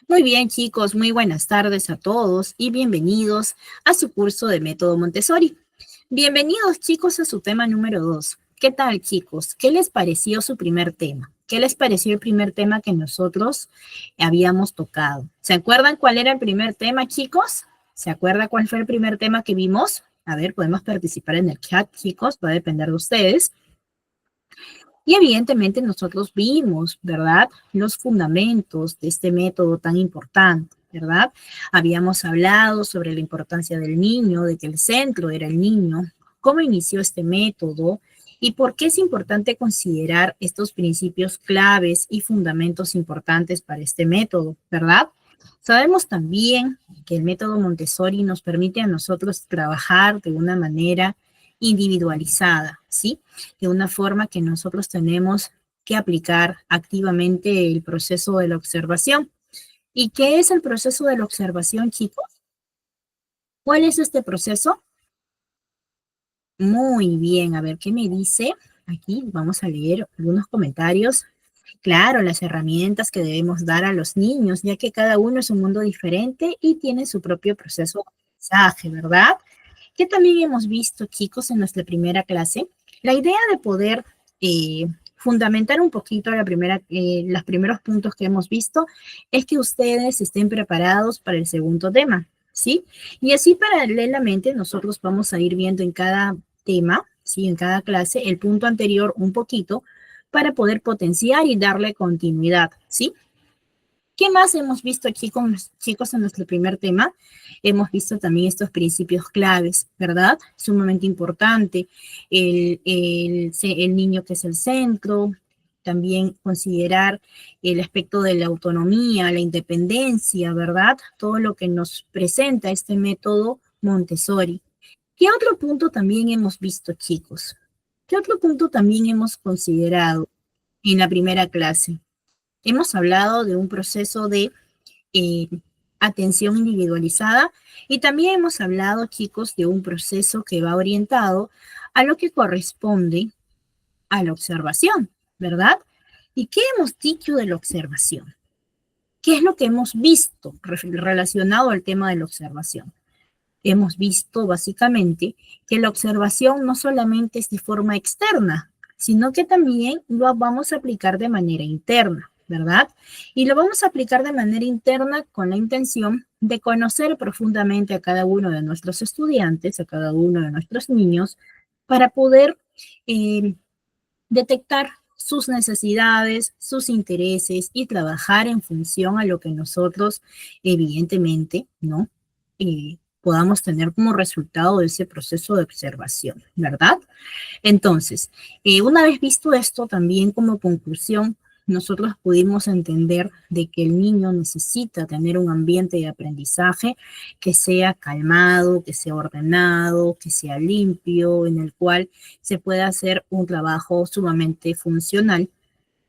Muy bien, chicos, muy buenas tardes a todos y bienvenidos a su curso de Método Montessori. Bienvenidos, chicos, a su tema número 2. ¿Qué tal, chicos? ¿Qué les pareció su primer tema? ¿Qué les pareció el primer tema que nosotros habíamos tocado? ¿Se acuerdan cuál era el primer tema, chicos? ¿Se acuerdan cuál fue el primer tema que vimos? A ver, podemos participar en el chat, chicos, va a depender de ustedes. Y evidentemente nosotros vimos, ¿verdad?, los fundamentos de este método tan importante, ¿verdad? Habíamos hablado sobre la importancia del niño, de que el centro era el niño, cómo inició este método y por qué es importante considerar estos principios claves y fundamentos importantes para este método, ¿verdad? Sabemos también que el método Montessori nos permite a nosotros trabajar de una manera individualizada, ¿sí? De una forma que nosotros tenemos que aplicar activamente el proceso de la observación. ¿Y qué es el proceso de la observación, chicos? ¿Cuál es este proceso? Muy bien, a ver qué me dice. Aquí vamos a leer algunos comentarios. Claro, las herramientas que debemos dar a los niños, ya que cada uno es un mundo diferente y tiene su propio proceso de aprendizaje, ¿verdad? Que también hemos visto, chicos, en nuestra primera clase, la idea de poder fundamentar un poquito los primeros puntos que hemos visto es que ustedes estén preparados para el segundo tema, ¿sí? Y así paralelamente nosotros vamos a ir viendo en cada tema, ¿sí? En cada clase, el punto anterior un poquito para poder potenciar y darle continuidad, ¿sí? ¿Qué más hemos visto aquí con los chicos en nuestro primer tema? Hemos visto también estos principios claves, ¿verdad? Sumamente importante. El niño que es el centro, también considerar el aspecto de la autonomía, la independencia, ¿verdad? Todo lo que nos presenta este método Montessori. ¿Qué otro punto también hemos visto, chicos? ¿Qué otro punto también hemos considerado en la primera clase? Hemos hablado de un proceso de eh, atención individualizada y también hemos hablado, chicos, de un proceso que va orientado a lo que corresponde a la observación, ¿verdad? ¿Y qué hemos dicho de la observación? ¿Qué es lo que hemos visto relacionado al tema de la observación? Hemos visto básicamente que la observación no solamente es de forma externa, sino que también lo vamos a aplicar de manera interna, ¿verdad? Y lo vamos a aplicar de manera interna con la intención de conocer profundamente a cada uno de nuestros estudiantes, a cada uno de nuestros niños, para poder eh, detectar sus necesidades, sus intereses y trabajar en función a lo que nosotros, evidentemente, ¿no? Podamos tener como resultado de ese proceso de observación, ¿verdad? Entonces, una vez visto esto, también como conclusión, nosotros pudimos entender de que el niño necesita tener un ambiente de aprendizaje que sea calmado, que sea ordenado, que sea limpio, en el cual se pueda hacer un trabajo sumamente funcional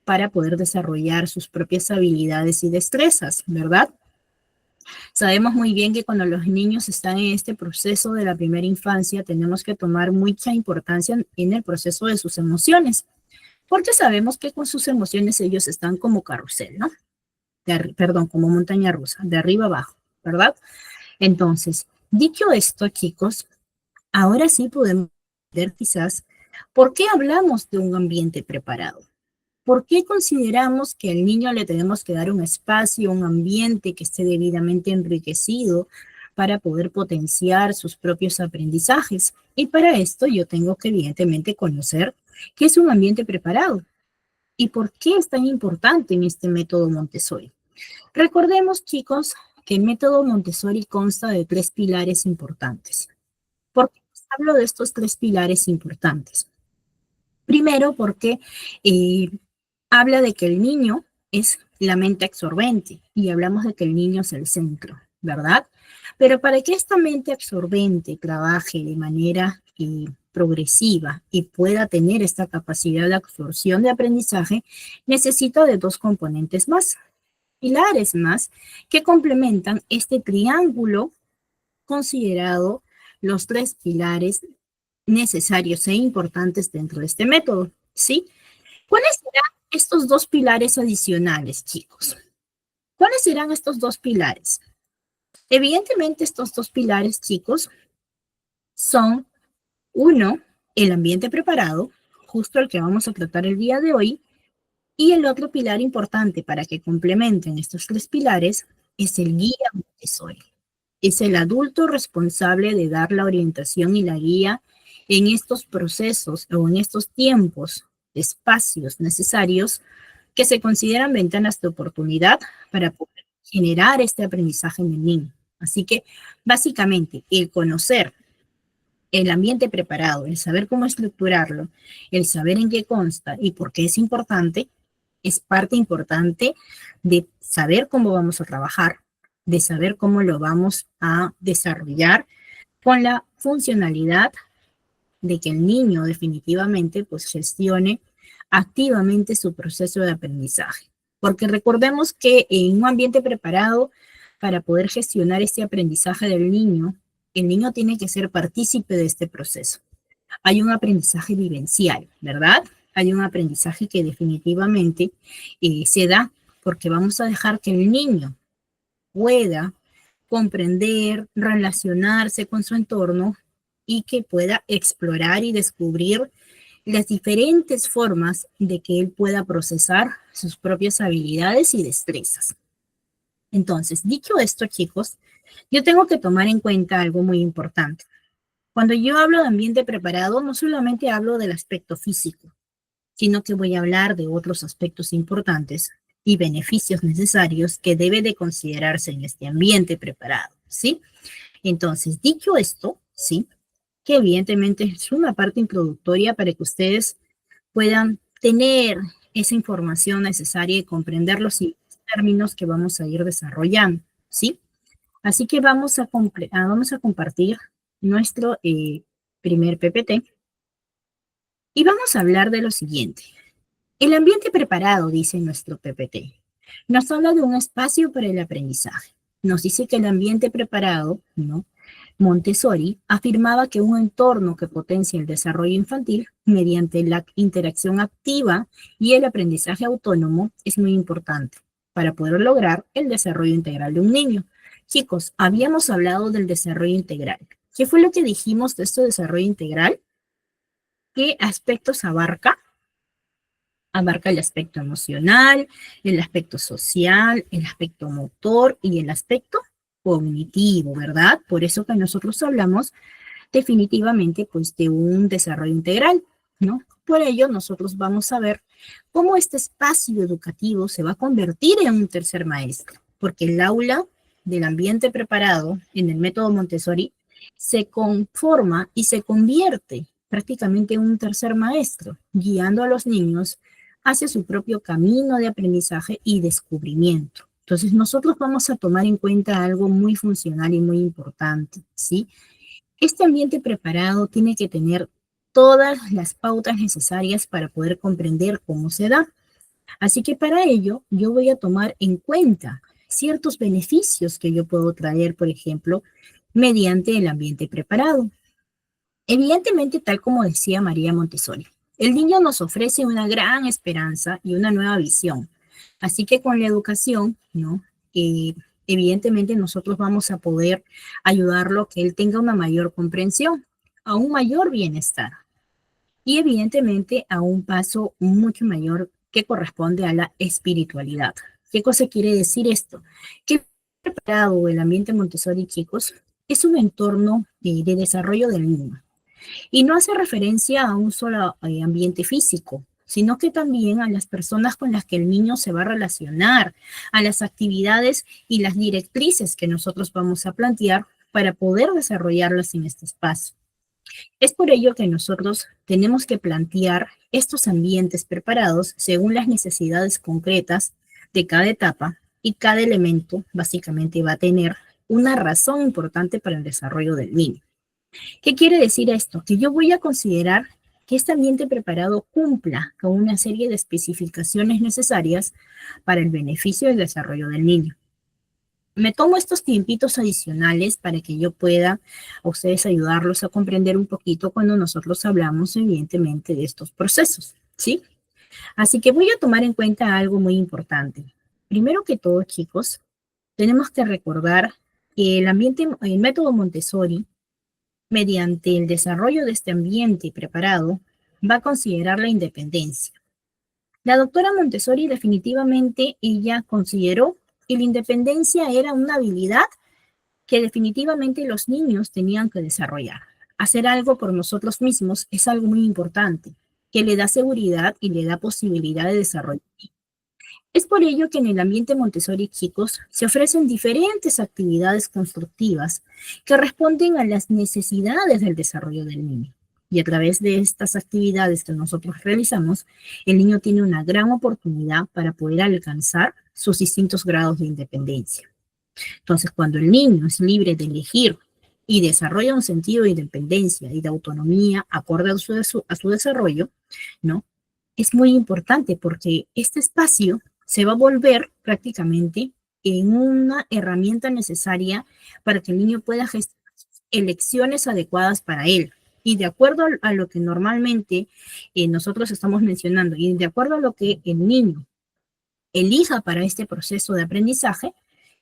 para poder desarrollar sus propias habilidades y destrezas, ¿verdad? Sabemos muy bien que cuando los niños están en este proceso de la primera infancia, tenemos que tomar mucha importancia en el proceso de sus emociones, porque sabemos que con sus emociones ellos están como carrusel, ¿no? Perdón, como montaña rusa, de arriba abajo, ¿verdad? Entonces, dicho esto, chicos, ahora sí podemos ver quizás por qué hablamos de un ambiente preparado. ¿Por qué consideramos que al niño le tenemos que dar un espacio, un ambiente que esté debidamente enriquecido para poder potenciar sus propios aprendizajes? Y para esto yo tengo que evidentemente conocer qué es un ambiente preparado y por qué es tan importante en este método Montessori. Recordemos, chicos, que el método Montessori consta de tres pilares importantes. ¿Por qué hablo de estos tres pilares importantes? Primero, porque eh, habla de que el niño es la mente absorbente y hablamos de que el niño es el centro, ¿verdad? Pero para que esta mente absorbente trabaje de manera progresiva y pueda tener esta capacidad de absorción de aprendizaje, necesita de dos componentes más, pilares más, que complementan este triángulo considerado los tres pilares necesarios e importantes dentro de este método, ¿sí? ¿Cuáles serán estos dos pilares adicionales, chicos? ¿Cuáles serán estos dos pilares? Evidentemente, estos dos pilares, chicos, son, uno, el ambiente preparado, justo el que vamos a tratar el día de hoy, y el otro pilar importante para que complementen estos tres pilares es el guía Montessori. Es el adulto responsable de dar la orientación y la guía en estos procesos o en estos tiempos, espacios necesarios que se consideran ventanas de oportunidad para poder generar este aprendizaje en el niño. Así que, básicamente, el conocer el ambiente preparado, el saber cómo estructurarlo, el saber en qué consta y por qué es importante, es parte importante de saber cómo vamos a trabajar, de saber cómo lo vamos a desarrollar con la funcionalidad de que el niño definitivamente pues gestione activamente su proceso de aprendizaje. Porque recordemos que en un ambiente preparado, para poder gestionar este aprendizaje del niño, el niño tiene que ser partícipe de este proceso. Hay un aprendizaje vivencial, ¿verdad? Hay un aprendizaje que definitivamente se da porque vamos a dejar que el niño pueda comprender, relacionarse con su entorno y que pueda explorar y descubrir las diferentes formas de que él pueda procesar sus propias habilidades y destrezas. Entonces, dicho esto, chicos, yo tengo que tomar en cuenta algo muy importante. Cuando yo hablo de ambiente preparado, no solamente hablo del aspecto físico, sino que voy a hablar de otros aspectos importantes y beneficios necesarios que debe de considerarse en este ambiente preparado, ¿sí? Entonces, dicho esto, ¿sí? Que evidentemente es una parte introductoria para que ustedes puedan tener esa información necesaria y comprender los términos que vamos a ir desarrollando, ¿sí? Así que vamos a compartir nuestro primer PPT y vamos a hablar de lo siguiente. El ambiente preparado, dice nuestro PPT, nos habla de un espacio para el aprendizaje. Nos dice que el ambiente preparado, ¿no? Montessori afirmaba que un entorno que potencia el desarrollo infantil mediante la interacción activa y el aprendizaje autónomo es muy importante para poder lograr el desarrollo integral de un niño. Chicos, habíamos hablado del desarrollo integral. ¿Qué fue lo que dijimos de este desarrollo integral? ¿Qué aspectos abarca? Abarca el aspecto emocional, el aspecto social, el aspecto motor y el aspecto cognitivo, ¿verdad? Por eso que nosotros hablamos definitivamente pues de un desarrollo integral, ¿no? Por ello nosotros vamos a ver cómo este espacio educativo se va a convertir en un tercer maestro, porque el aula del ambiente preparado en el método Montessori se conforma y se convierte prácticamente en un tercer maestro, guiando a los niños hacia su propio camino de aprendizaje y descubrimiento. Entonces, nosotros vamos a tomar en cuenta algo muy funcional y muy importante, ¿sí? Este ambiente preparado tiene que tener todas las pautas necesarias para poder comprender cómo se da. Así que para ello, yo voy a tomar en cuenta ciertos beneficios que yo puedo traer, por ejemplo, mediante el ambiente preparado. Evidentemente, tal como decía María Montessori, el niño nos ofrece una gran esperanza y una nueva visión. Así que con la educación, ¿no? Evidentemente nosotros vamos a poder ayudarlo a que él tenga una mayor comprensión, a un mayor bienestar y evidentemente a un paso mucho mayor que corresponde a la espiritualidad. ¿Qué cosa quiere decir esto? Que preparado el ambiente Montessori, chicos, es un entorno de desarrollo del niño. Y no hace referencia a un solo ambiente físico, sino que también a las personas con las que el niño se va a relacionar, a las actividades y las directrices que nosotros vamos a plantear para poder desarrollarlas en este espacio. Es por ello que nosotros tenemos que plantear estos ambientes preparados según las necesidades concretas de cada etapa y cada elemento básicamente va a tener una razón importante para el desarrollo del niño. ¿Qué quiere decir esto? Que yo voy a considerar que este ambiente preparado cumpla con una serie de especificaciones necesarias para el beneficio del desarrollo del niño. Me tomo estos tiempitos adicionales para que yo pueda a ustedes ayudarlos a comprender un poquito cuando nosotros hablamos, evidentemente, de estos procesos, ¿sí? Así que voy a tomar en cuenta algo muy importante. Primero que todo, chicos, tenemos que recordar que el método Montessori, mediante el desarrollo de este ambiente preparado, va a considerar la independencia. La doctora Montessori definitivamente ella consideró que la independencia era una habilidad que definitivamente los niños tenían que desarrollar. Hacer algo por nosotros mismos es algo muy importante, que le da seguridad y le da posibilidad de desarrollo. Es por ello que en el ambiente Montessori, chicos, se ofrecen diferentes actividades constructivas que responden a las necesidades del desarrollo del niño. Y a través de estas actividades que nosotros realizamos, el niño tiene una gran oportunidad para poder alcanzar sus distintos grados de independencia. Entonces, cuando el niño es libre de elegir y desarrolla un sentido de independencia y de autonomía acorde a su desarrollo, ¿no? Es muy importante porque este espacio se va a volver prácticamente en una herramienta necesaria para que el niño pueda gestionar elecciones adecuadas para él. Y de acuerdo a lo que normalmente nosotros estamos mencionando y de acuerdo a lo que el niño elija para este proceso de aprendizaje,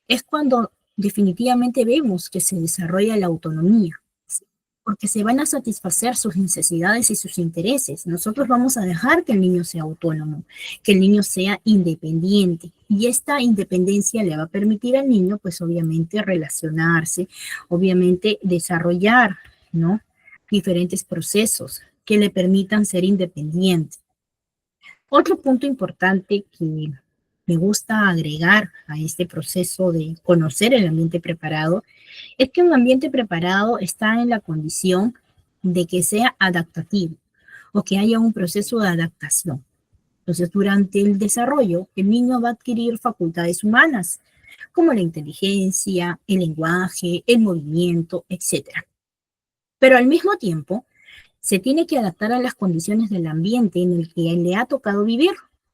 es cuando definitivamente vemos que se desarrolla la autonomía, ¿sí? Porque se van a satisfacer sus necesidades y sus intereses. Nosotros vamos a dejar que el niño sea autónomo, que el niño sea independiente. Y esta independencia le va a permitir al niño, pues obviamente, relacionarse, obviamente desarrollar, ¿no? Diferentes procesos que le permitan ser independiente. Otro punto importante que me gusta agregar a este proceso de conocer el ambiente preparado es que un ambiente preparado está en la condición de que sea adaptativo o que haya un proceso de adaptación. Entonces, durante el desarrollo, el niño va a adquirir facultades humanas, como la inteligencia, el lenguaje, el movimiento, etcétera. Pero al mismo tiempo, se tiene que adaptar a las condiciones del ambiente en el que le ha tocado vivir.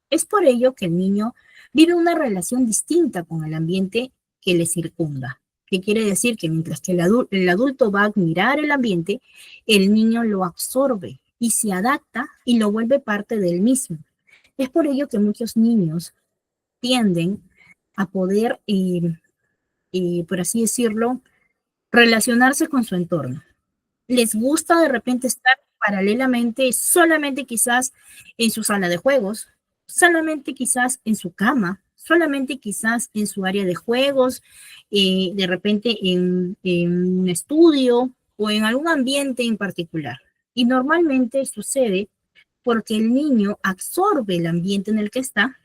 Es por ello que el niño vive una relación distinta con el ambiente que le circunda. ¿Qué quiere decir? Que mientras que el adulto va a admirar el ambiente, el niño lo absorbe y se adapta y lo vuelve parte del mismo. Es por ello que muchos niños tienden a poder, por así decirlo, relacionarse con su entorno. Les gusta de repente estar paralelamente, solamente quizás en su sala de juegos, solamente quizás en su cama, solamente quizás en su área de juegos, de repente en un estudio o en algún ambiente en particular. Y normalmente sucede porque el niño absorbe el ambiente en el que está,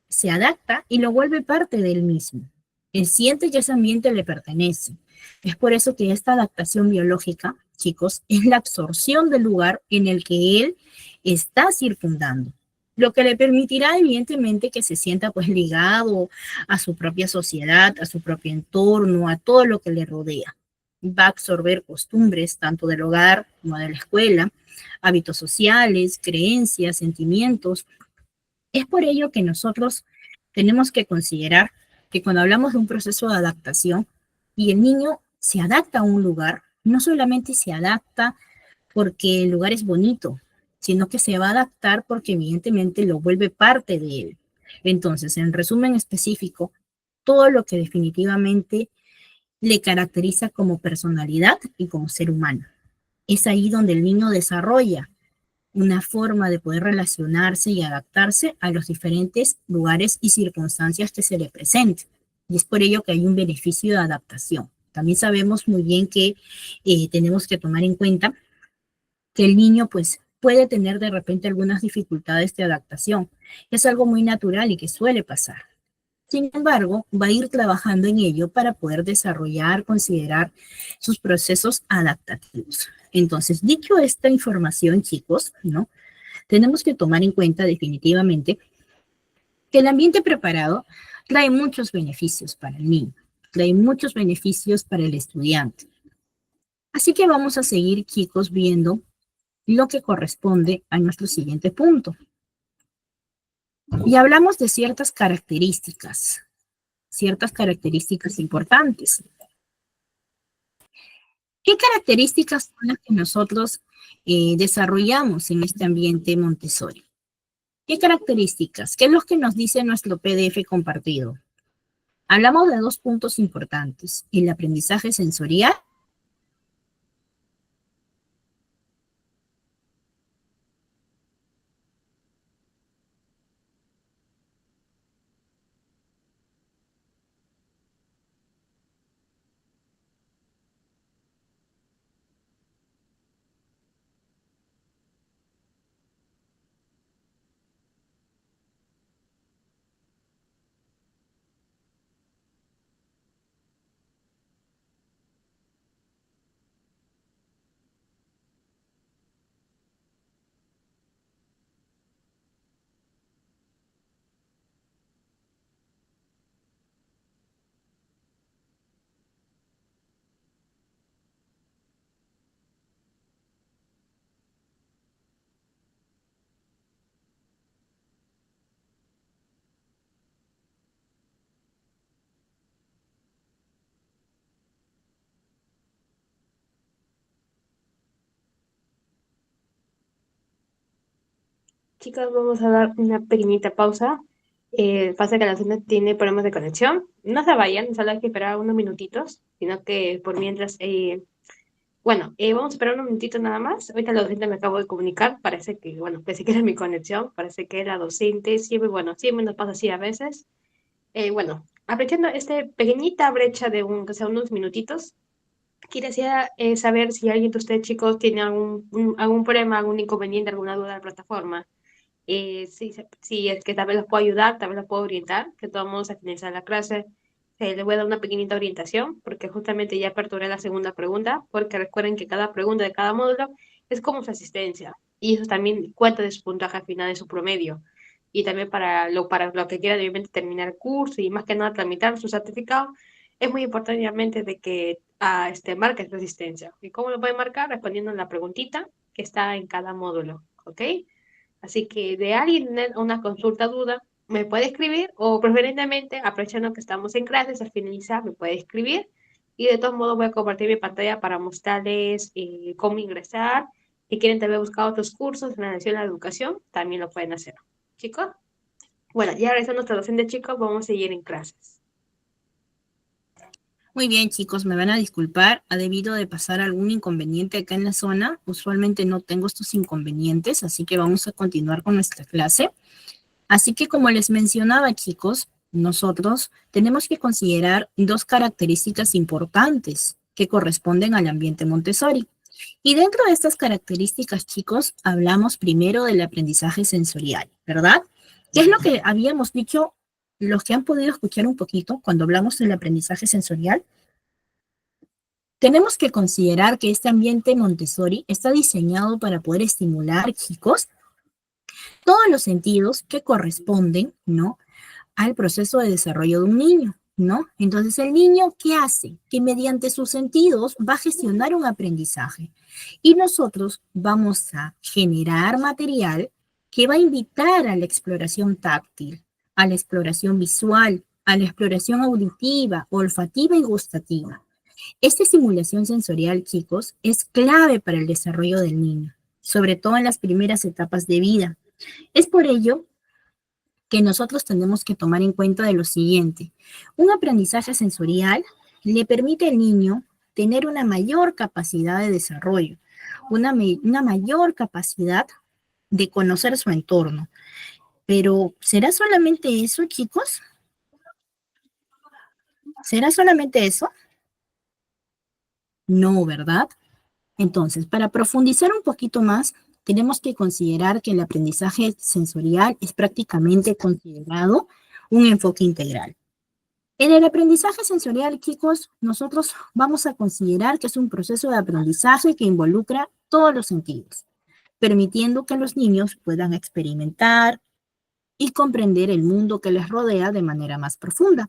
se adapta y lo vuelve parte del mismo. Él siente que ese ambiente le pertenece. Es por eso que esta adaptación biológica, chicos, es la absorción del lugar en el que él está circundando, lo que le permitirá evidentemente que se sienta pues ligado a su propia sociedad, a su propio entorno, a todo lo que le rodea. Va a absorber costumbres tanto del hogar como de la escuela, hábitos sociales, creencias, sentimientos. Es por ello que nosotros tenemos que considerar que cuando hablamos de un proceso de adaptación y el niño se adapta a un lugar, no solamente se adapta porque el lugar es bonito, sino que se va a adaptar porque evidentemente lo vuelve parte de él. Entonces, en resumen específico, todo lo que definitivamente le caracteriza como personalidad y como ser humano. Es ahí donde el niño desarrolla una forma de poder relacionarse y adaptarse a los diferentes lugares y circunstancias que se le presenten. Y es por ello que hay un beneficio de adaptación. También sabemos muy bien que tenemos que tomar en cuenta que el niño pues puede tener de repente algunas dificultades de adaptación. Es algo muy natural y que suele pasar. Sin embargo, va a ir trabajando en ello para poder desarrollar, considerar sus procesos adaptativos. Entonces, dicho esta información, chicos, ¿no? Tenemos que tomar en cuenta definitivamente que el ambiente preparado trae muchos beneficios para el niño, trae muchos beneficios para el estudiante. Así que vamos a seguir, chicos, viendo lo que corresponde a nuestro siguiente punto. Y hablamos de ciertas características importantes. ¿Qué características son las que nosotros desarrollamos en este ambiente Montessori? ¿Qué características? ¿Qué es lo que nos dice nuestro PDF compartido? Hablamos de dos puntos importantes, el aprendizaje sensorial. Chicos, vamos a dar una pequeñita pausa. Pasa que la zona tiene problemas de conexión. No se vayan, solo hay que esperar unos minutitos, sino que por mientras, vamos a esperar unos minutitos nada más. Ahorita la docente me acabo de comunicar, parece que, bueno, pensé que era mi conexión, parece que era docente, siempre, bueno, siempre nos pasa así a veces. Aprovechando esta pequeñita brecha de que sea unos minutitos, quisiera saber si alguien de ustedes, chicos, tiene algún problema, algún inconveniente, alguna duda de la plataforma. Si es que tal vez los puedo ayudar, tal vez los puedo orientar, que todos vamos a finalizar la clase. Les voy a dar una pequeñita orientación, porque justamente ya aperturé la segunda pregunta, porque recuerden que cada pregunta de cada módulo es como su asistencia, y eso también cuenta de su puntaje al final de su promedio, y también para lo que quieran obviamente terminar el curso y más que nada tramitar su certificado, es muy importante obviamente de que marques su asistencia. ¿Y cómo lo pueden marcar? Respondiendo a la preguntita que está en cada módulo, ¿ok? Así que de alguien tener una consulta, duda, me puede escribir o preferentemente, aprovechando que estamos en clases, al finalizar me puede escribir y de todos modos voy a compartir mi pantalla para mostrarles cómo ingresar. Si quieren también buscar otros cursos en relación a la educación, también lo pueden hacer. ¿Chicos? Bueno, ya regresando a nuestra docente, chicos, vamos a seguir en clases. Muy bien, chicos, me van a disculpar. Ha debido de pasar algún inconveniente acá en la zona. Usualmente no tengo estos inconvenientes, así que vamos a continuar con nuestra clase. Así que como les mencionaba, chicos, nosotros tenemos que considerar dos características importantes que corresponden al ambiente Montessori. Y dentro de estas características, chicos, hablamos primero del aprendizaje sensorial, ¿verdad? ¿Qué es lo que habíamos dicho los que han podido escuchar un poquito cuando hablamos del aprendizaje sensorial? Tenemos que considerar que este ambiente Montessori está diseñado para poder estimular, chicos, todos los sentidos que corresponden, ¿no?, al proceso de desarrollo de un niño, ¿no? Entonces, el niño, ¿qué hace? Que mediante sus sentidos va a gestionar un aprendizaje. Y nosotros vamos a generar material que va a invitar a la exploración táctil, a la exploración visual, a la exploración auditiva, olfativa y gustativa. Esta estimulación sensorial, chicos, es clave para el desarrollo del niño, sobre todo en las primeras etapas de vida. Es por ello que nosotros tenemos que tomar en cuenta de lo siguiente. Un aprendizaje sensorial le permite al niño tener una mayor capacidad de desarrollo, una mayor capacidad de conocer su entorno. Pero, ¿será solamente eso, chicos? ¿Será solamente eso? No, ¿verdad? Entonces, para profundizar un poquito más, tenemos que considerar que el aprendizaje sensorial es prácticamente considerado un enfoque integral. En el aprendizaje sensorial, chicos, nosotros vamos a considerar que es un proceso de aprendizaje que involucra todos los sentidos, permitiendo que los niños puedan experimentar y comprender el mundo que les rodea de manera más profunda.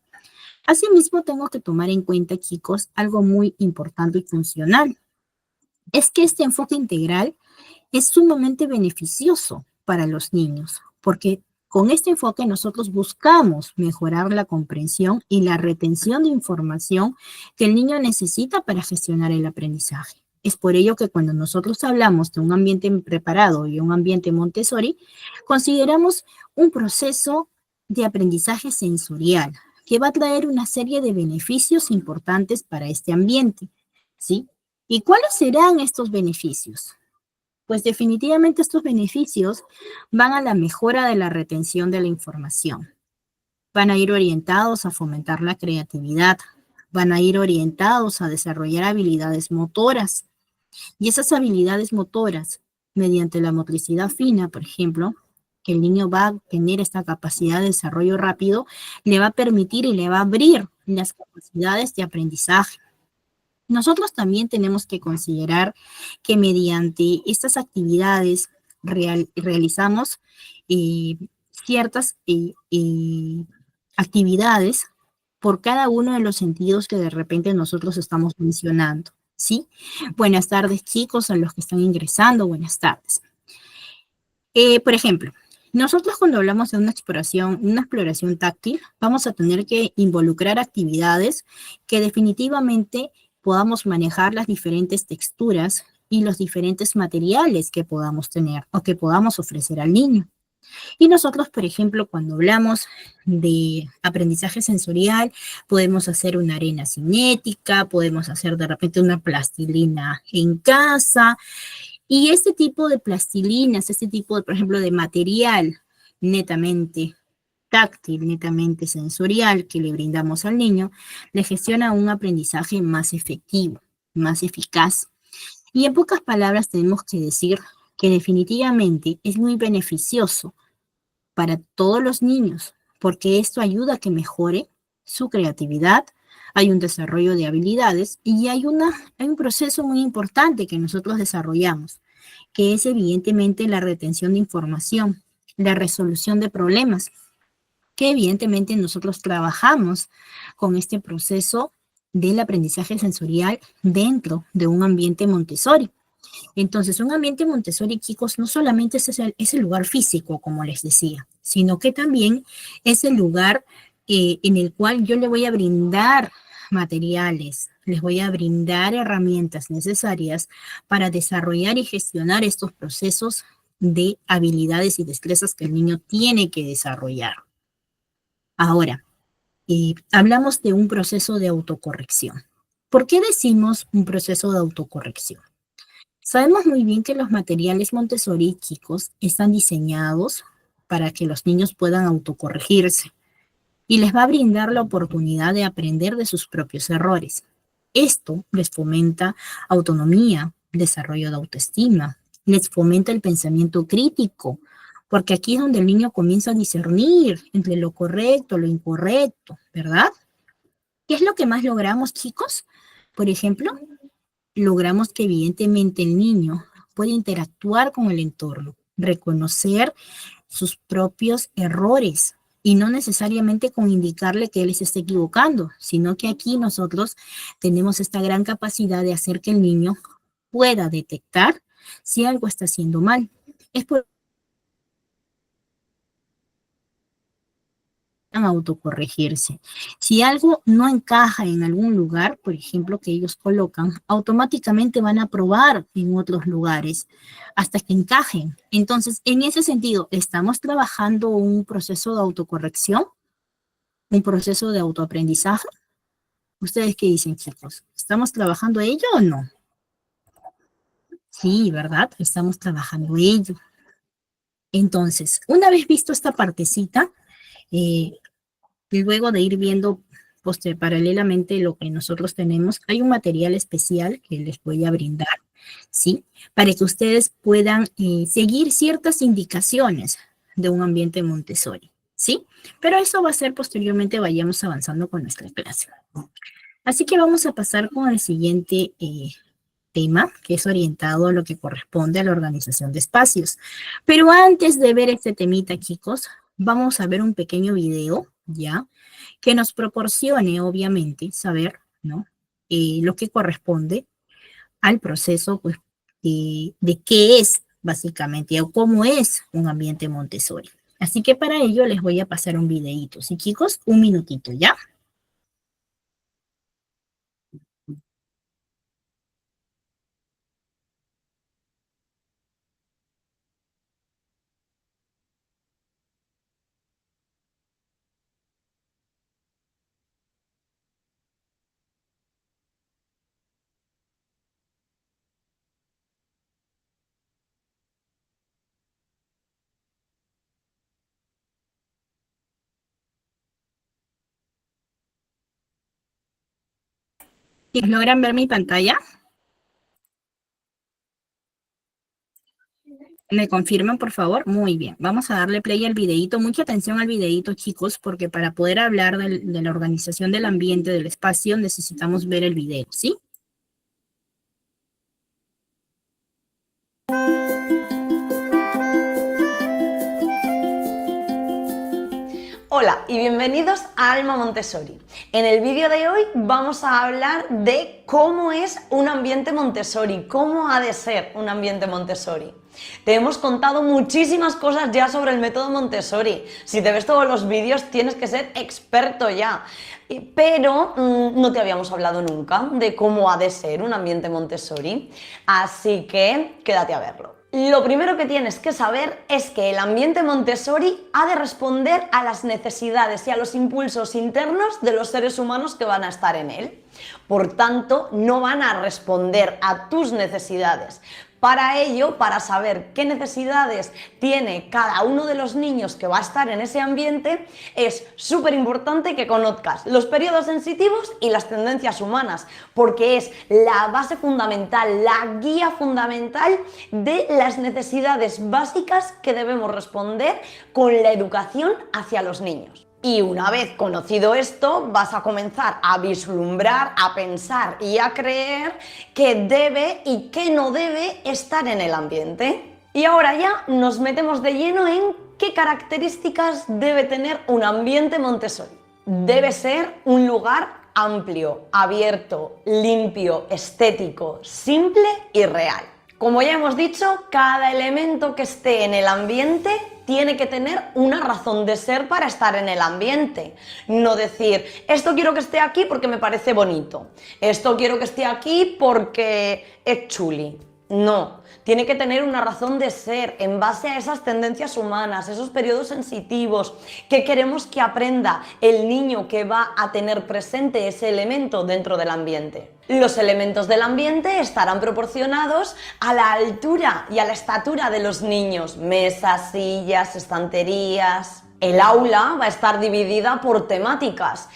Asimismo, tengo que tomar en cuenta, chicos, algo muy importante y funcional. Es que este enfoque integral es sumamente beneficioso para los niños, porque con este enfoque nosotros buscamos mejorar la comprensión y la retención de información que el niño necesita para gestionar el aprendizaje. Es por ello que cuando nosotros hablamos de un ambiente preparado y un ambiente Montessori, consideramos un proceso de aprendizaje sensorial que va a traer una serie de beneficios importantes para este ambiente, ¿sí? ¿Y cuáles serán estos beneficios? Pues definitivamente estos beneficios van a la mejora de la retención de la información, van a ir orientados a fomentar la creatividad, van a ir orientados a desarrollar habilidades motoras, y esas habilidades motoras, mediante la motricidad fina, por ejemplo, que el niño va a tener esta capacidad de desarrollo rápido, le va a permitir y le va a abrir las capacidades de aprendizaje. Nosotros también tenemos que considerar que mediante estas actividades realizamos eh, ciertas actividades por cada uno de los sentidos que de repente nosotros estamos mencionando, ¿sí? Buenas tardes, chicos, a los que están ingresando, buenas tardes. Por ejemplo, nosotros cuando hablamos de una exploración táctil, vamos a tener que involucrar actividades que definitivamente podamos manejar las diferentes texturas y los diferentes materiales que podamos tener o que podamos ofrecer al niño. Y nosotros, por ejemplo, cuando hablamos de aprendizaje sensorial, podemos hacer una arena cinética, podemos hacer de repente una plastilina en casa, y este tipo de plastilinas, este tipo de, por ejemplo, de material netamente táctil, netamente sensorial que le brindamos al niño, le gestiona un aprendizaje más efectivo, más eficaz. Y en pocas palabras tenemos que decir que definitivamente es muy beneficioso para todos los niños, porque esto ayuda a que mejore su creatividad, hay un desarrollo de habilidades y hay un proceso muy importante que nosotros desarrollamos, que es evidentemente la retención de información, la resolución de problemas, que evidentemente nosotros trabajamos con este proceso del aprendizaje sensorial dentro de un ambiente Montessori. Entonces, un ambiente Montessori, chicos, no solamente es el lugar físico, como les decía, sino que también es el lugar en el cual yo le voy a brindar materiales, les voy a brindar herramientas necesarias para desarrollar y gestionar estos procesos de habilidades y destrezas que el niño tiene que desarrollar. Ahora, hablamos de un proceso de autocorrección. ¿Por qué decimos un proceso de autocorrección? Sabemos muy bien que los materiales Montessori, chicos, están diseñados para que los niños puedan autocorregirse y les va a brindar la oportunidad de aprender de sus propios errores. Esto les fomenta autonomía, desarrollo de autoestima, les fomenta el pensamiento crítico, porque aquí es donde el niño comienza a discernir entre lo correcto, lo incorrecto, ¿verdad? ¿Qué es lo que más logramos, chicos? Por ejemplo, logramos que evidentemente el niño puede interactuar con el entorno, reconocer sus propios errores y no necesariamente con indicarle que él se esté equivocando, sino que aquí nosotros tenemos esta gran capacidad de hacer que el niño pueda detectar si algo está haciendo mal. Es por autocorregirse. Si algo no encaja en algún lugar, por ejemplo, que ellos colocan, automáticamente van a probar en otros lugares hasta que encajen. Entonces, en ese sentido, ¿estamos trabajando un proceso de autocorrección? ¿Un proceso de autoaprendizaje? ¿Ustedes qué dicen, chicos? ¿Estamos trabajando ello o no? Sí, ¿verdad? Estamos trabajando ello. Entonces, una vez visto esta partecita, eh, y luego de ir viendo paralelamente lo que nosotros tenemos, hay un material especial que les voy a brindar, ¿sí? Para que ustedes puedan seguir ciertas indicaciones de un ambiente Montessori, ¿sí? Pero eso va a ser posteriormente, vayamos avanzando con nuestra clase. Así que vamos a pasar con el siguiente tema, que es orientado a lo que corresponde a la organización de espacios. Pero antes de ver este temita, chicos, vamos a ver un pequeño video, ¿ya? Que nos proporcione, obviamente, saber, ¿no? Lo que corresponde al proceso, pues, de qué es, básicamente, o cómo es un ambiente Montessori. Así que para ello les voy a pasar un videíto. ¿Sí, chicos? Un minutito, ¿ya? ¿Logran ver mi pantalla? ¿Me confirman, por favor? Muy bien. Vamos a darle play al videíto. Mucha atención al videíto, chicos, porque para poder hablar de la organización del ambiente, del espacio, necesitamos ver el video, ¿sí? Hola y bienvenidos a Alma Montessori. En el vídeo de hoy vamos a hablar de cómo es un ambiente Montessori, cómo ha de ser un ambiente Montessori. Te hemos contado muchísimas cosas ya sobre el método Montessori. Si te ves todos los vídeos tienes que ser experto ya. Pero no te habíamos hablado nunca de cómo ha de ser un ambiente Montessori. Así que quédate a verlo. Lo primero que tienes que saber es que el ambiente Montessori ha de responder a las necesidades y a los impulsos internos de los seres humanos que van a estar en él. Por tanto, no van a responder a tus necesidades. Para ello, para saber qué necesidades tiene cada uno de los niños que va a estar en ese ambiente, es súper importante que conozcas los periodos sensitivos y las tendencias humanas, porque es la base fundamental, la guía fundamental de las necesidades básicas que debemos responder con la educación hacia los niños. Y una vez conocido esto, vas a comenzar a vislumbrar, a pensar y a creer qué debe y qué no debe estar en el ambiente. Y ahora ya nos metemos de lleno en qué características debe tener un ambiente Montessori. Debe ser un lugar amplio, abierto, limpio, estético, simple y real. Como ya hemos dicho, cada elemento que esté en el ambiente tiene que tener una razón de ser para estar en el ambiente. No decir, esto quiero que esté aquí porque me parece bonito, esto quiero que esté aquí porque es chuli. No, tiene que tener una razón de ser en base a esas tendencias humanas, esos periodos sensitivos, que queremos que aprenda el niño que va a tener presente ese elemento dentro del ambiente. Los elementos del ambiente estarán proporcionados a la altura y a la estatura de los niños, mesas, sillas, estanterías. El aula va a estar dividida por temáticas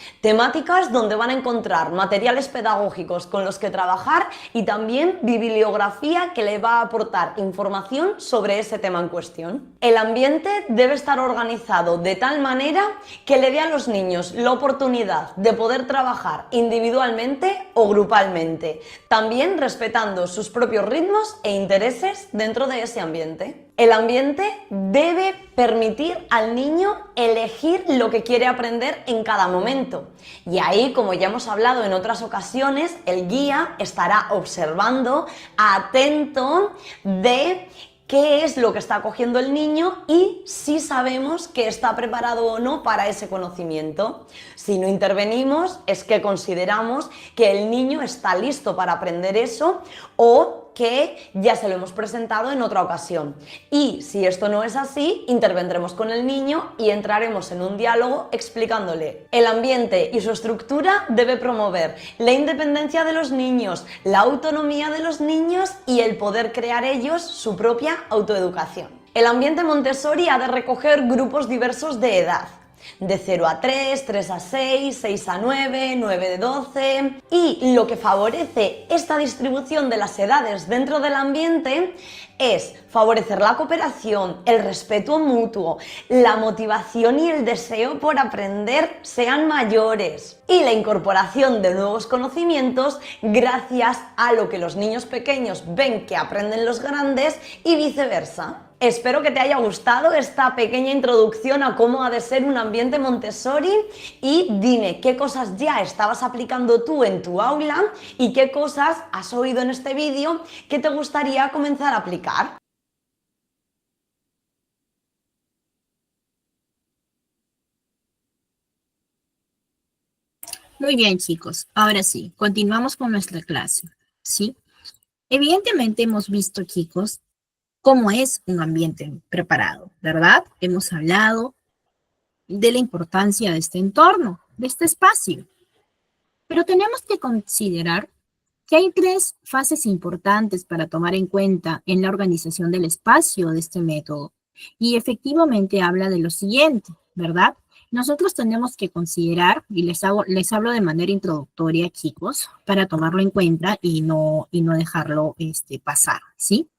donde van a encontrar materiales pedagógicos con los que trabajar y también bibliografía que le va a aportar información sobre ese tema en cuestión. El ambiente debe estar organizado de tal manera que le dé a los niños la oportunidad de poder trabajar individualmente o grupalmente, también respetando sus propios ritmos e intereses dentro de ese ambiente. El ambiente debe permitir al niño elegir lo que quiere aprender en cada momento. Y ahí, como ya hemos hablado en otras ocasiones, el guía estará observando, atento de qué es lo que está cogiendo el niño y si sabemos que está preparado o no para ese conocimiento. Si no intervenimos, es que consideramos que el niño está listo para aprender eso o que ya se lo hemos presentado en otra ocasión. Y si esto no es así, intervendremos con el niño y entraremos en un diálogo explicándole. El ambiente y su estructura debe promover la independencia de los niños, la autonomía de los niños y el poder crear ellos su propia autoeducación. El ambiente Montessori ha de recoger grupos diversos de edad. De 0 a 3, 3 a 6, 6 a 9, 9 a 12. Y lo que favorece esta distribución de las edades dentro del ambiente es favorecer la cooperación, el respeto mutuo, la motivación y el deseo por aprender sean mayores y la incorporación de nuevos conocimientos gracias a lo que los niños pequeños ven que aprenden los grandes y viceversa. Espero que te haya gustado esta pequeña introducción a cómo ha de ser un ambiente Montessori y dime qué cosas ya estabas aplicando tú en tu aula y qué cosas has oído en este vídeo que te gustaría comenzar a aplicar. Muy bien, chicos. Ahora sí, continuamos con nuestra clase, ¿sí? Evidentemente hemos visto, chicos, cómo es un ambiente preparado, ¿verdad? Hemos hablado de la importancia de este entorno, de este espacio. Pero tenemos que considerar que hay tres fases importantes para tomar en cuenta en la organización del espacio de este método. Y efectivamente habla de lo siguiente, ¿verdad? Nosotros tenemos que considerar, y les hablo de manera introductoria, chicos, para tomarlo en cuenta y no dejarlo pasar, ¿sí?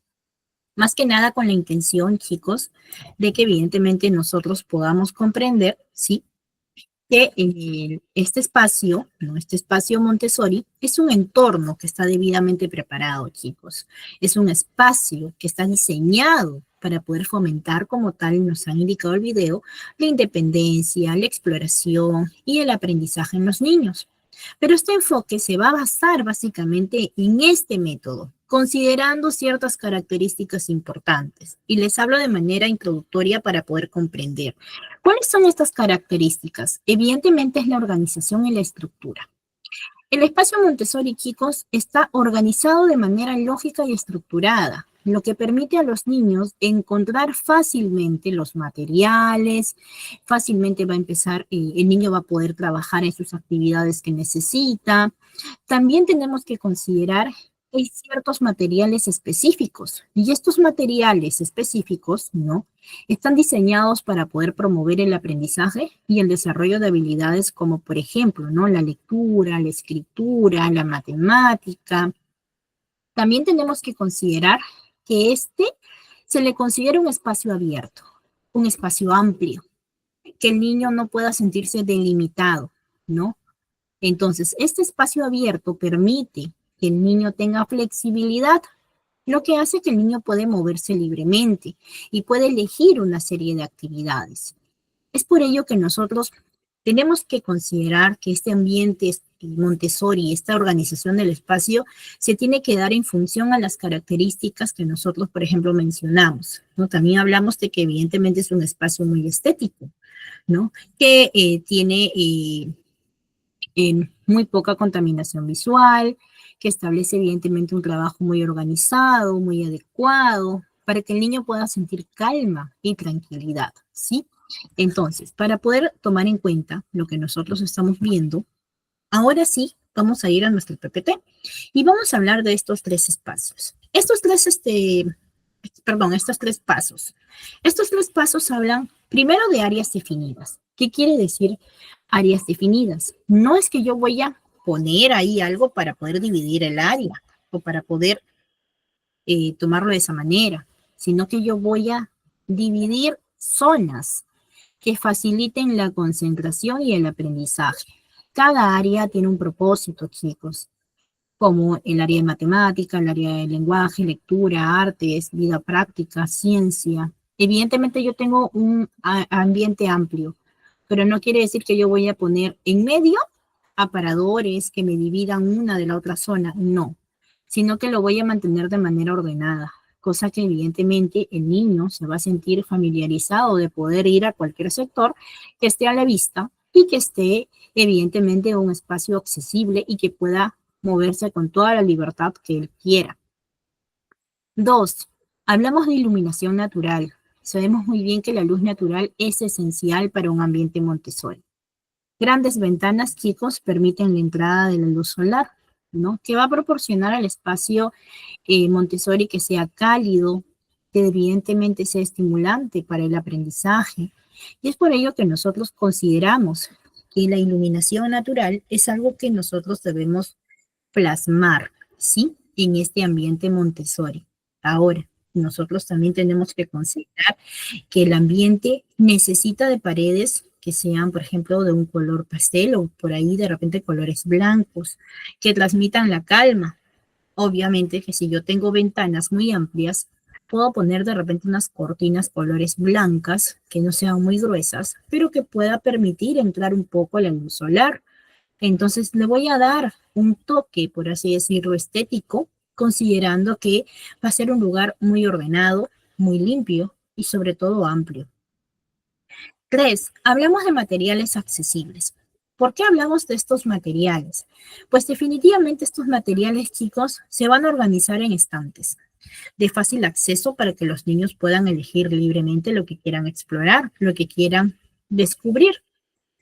Más que nada con la intención, chicos, de que evidentemente nosotros podamos comprender, ¿sí? Que este espacio, ¿no? Este espacio Montessori es un entorno que está debidamente preparado, chicos. Es un espacio que está diseñado para poder fomentar, como tal nos han indicado el video, la independencia, la exploración y el aprendizaje en los niños. Pero este enfoque se va a basar básicamente en este método, considerando ciertas características importantes. Y les hablo de manera introductoria para poder comprender. ¿Cuáles son estas características? Evidentemente es la organización y la estructura. El espacio Montessori, chicos, está organizado de manera lógica y estructurada, lo que permite a los niños encontrar fácilmente los materiales, fácilmente va a empezar, el niño va a poder trabajar en sus actividades que necesita. También tenemos que considerar que hay ciertos materiales específicos, y estos materiales específicos, ¿no?, están diseñados para poder promover el aprendizaje y el desarrollo de habilidades como, por ejemplo, ¿no?, la lectura, la escritura, la matemática. También tenemos que considerar que se le considera un espacio abierto, un espacio amplio, que el niño no pueda sentirse delimitado, ¿no? Entonces, este espacio abierto permite que el niño tenga flexibilidad, lo que hace que el niño puede moverse libremente y puede elegir una serie de actividades. Es por ello que nosotros tenemos que considerar que este ambiente Montessori, esta organización del espacio, se tiene que dar en función a las características que nosotros, por ejemplo, mencionamos, ¿no? También hablamos de que evidentemente es un espacio muy estético, ¿no? Que tiene muy poca contaminación visual, que establece evidentemente un trabajo muy organizado, muy adecuado, para que el niño pueda sentir calma y tranquilidad, ¿sí? Entonces, para poder tomar en cuenta lo que nosotros estamos viendo, ahora sí vamos a ir a nuestro PPT y vamos a hablar de estos tres espacios. Estos tres pasos. Estos tres pasos hablan primero de áreas definidas. ¿Qué quiere decir áreas definidas? No es que yo voy a poner ahí algo para poder dividir el área o para poder tomarlo de esa manera, sino que yo voy a dividir zonas que faciliten la concentración y el aprendizaje. Cada área tiene un propósito, chicos, como el área de matemática, el área de lenguaje, lectura, artes, vida práctica, ciencia. Evidentemente yo tengo un ambiente amplio, pero no quiere decir que yo voy a poner en medio aparadores que me dividan una de la otra zona, no, sino que lo voy a mantener de manera ordenada, cosa que evidentemente el niño se va a sentir familiarizado de poder ir a cualquier sector que esté a la vista y que esté evidentemente en un espacio accesible y que pueda moverse con toda la libertad que él quiera. 2. Hablamos de iluminación natural. Sabemos muy bien que la luz natural es esencial para un ambiente Montessori. Grandes ventanas, chicos, permiten la entrada de la luz solar, ¿no?, que va a proporcionar al espacio Montessori que sea cálido, que evidentemente sea estimulante para el aprendizaje. Y es por ello que nosotros consideramos que la iluminación natural es algo que nosotros debemos plasmar, ¿sí?, en este ambiente Montessori. Ahora, nosotros también tenemos que considerar que el ambiente necesita de paredes que sean, por ejemplo, de un color pastel o por ahí de repente colores blancos, que transmitan la calma. Obviamente que si yo tengo ventanas muy amplias, puedo poner de repente unas cortinas colores blancas que no sean muy gruesas, pero que pueda permitir entrar un poco la luz solar. Entonces le voy a dar un toque, por así decirlo, estético, considerando que va a ser un lugar muy ordenado, muy limpio y sobre todo amplio. 3. Hablamos de materiales accesibles. ¿Por qué hablamos de estos materiales? Pues definitivamente estos materiales, chicos, se van a organizar en estantes de fácil acceso para que los niños puedan elegir libremente lo que quieran explorar, lo que quieran descubrir.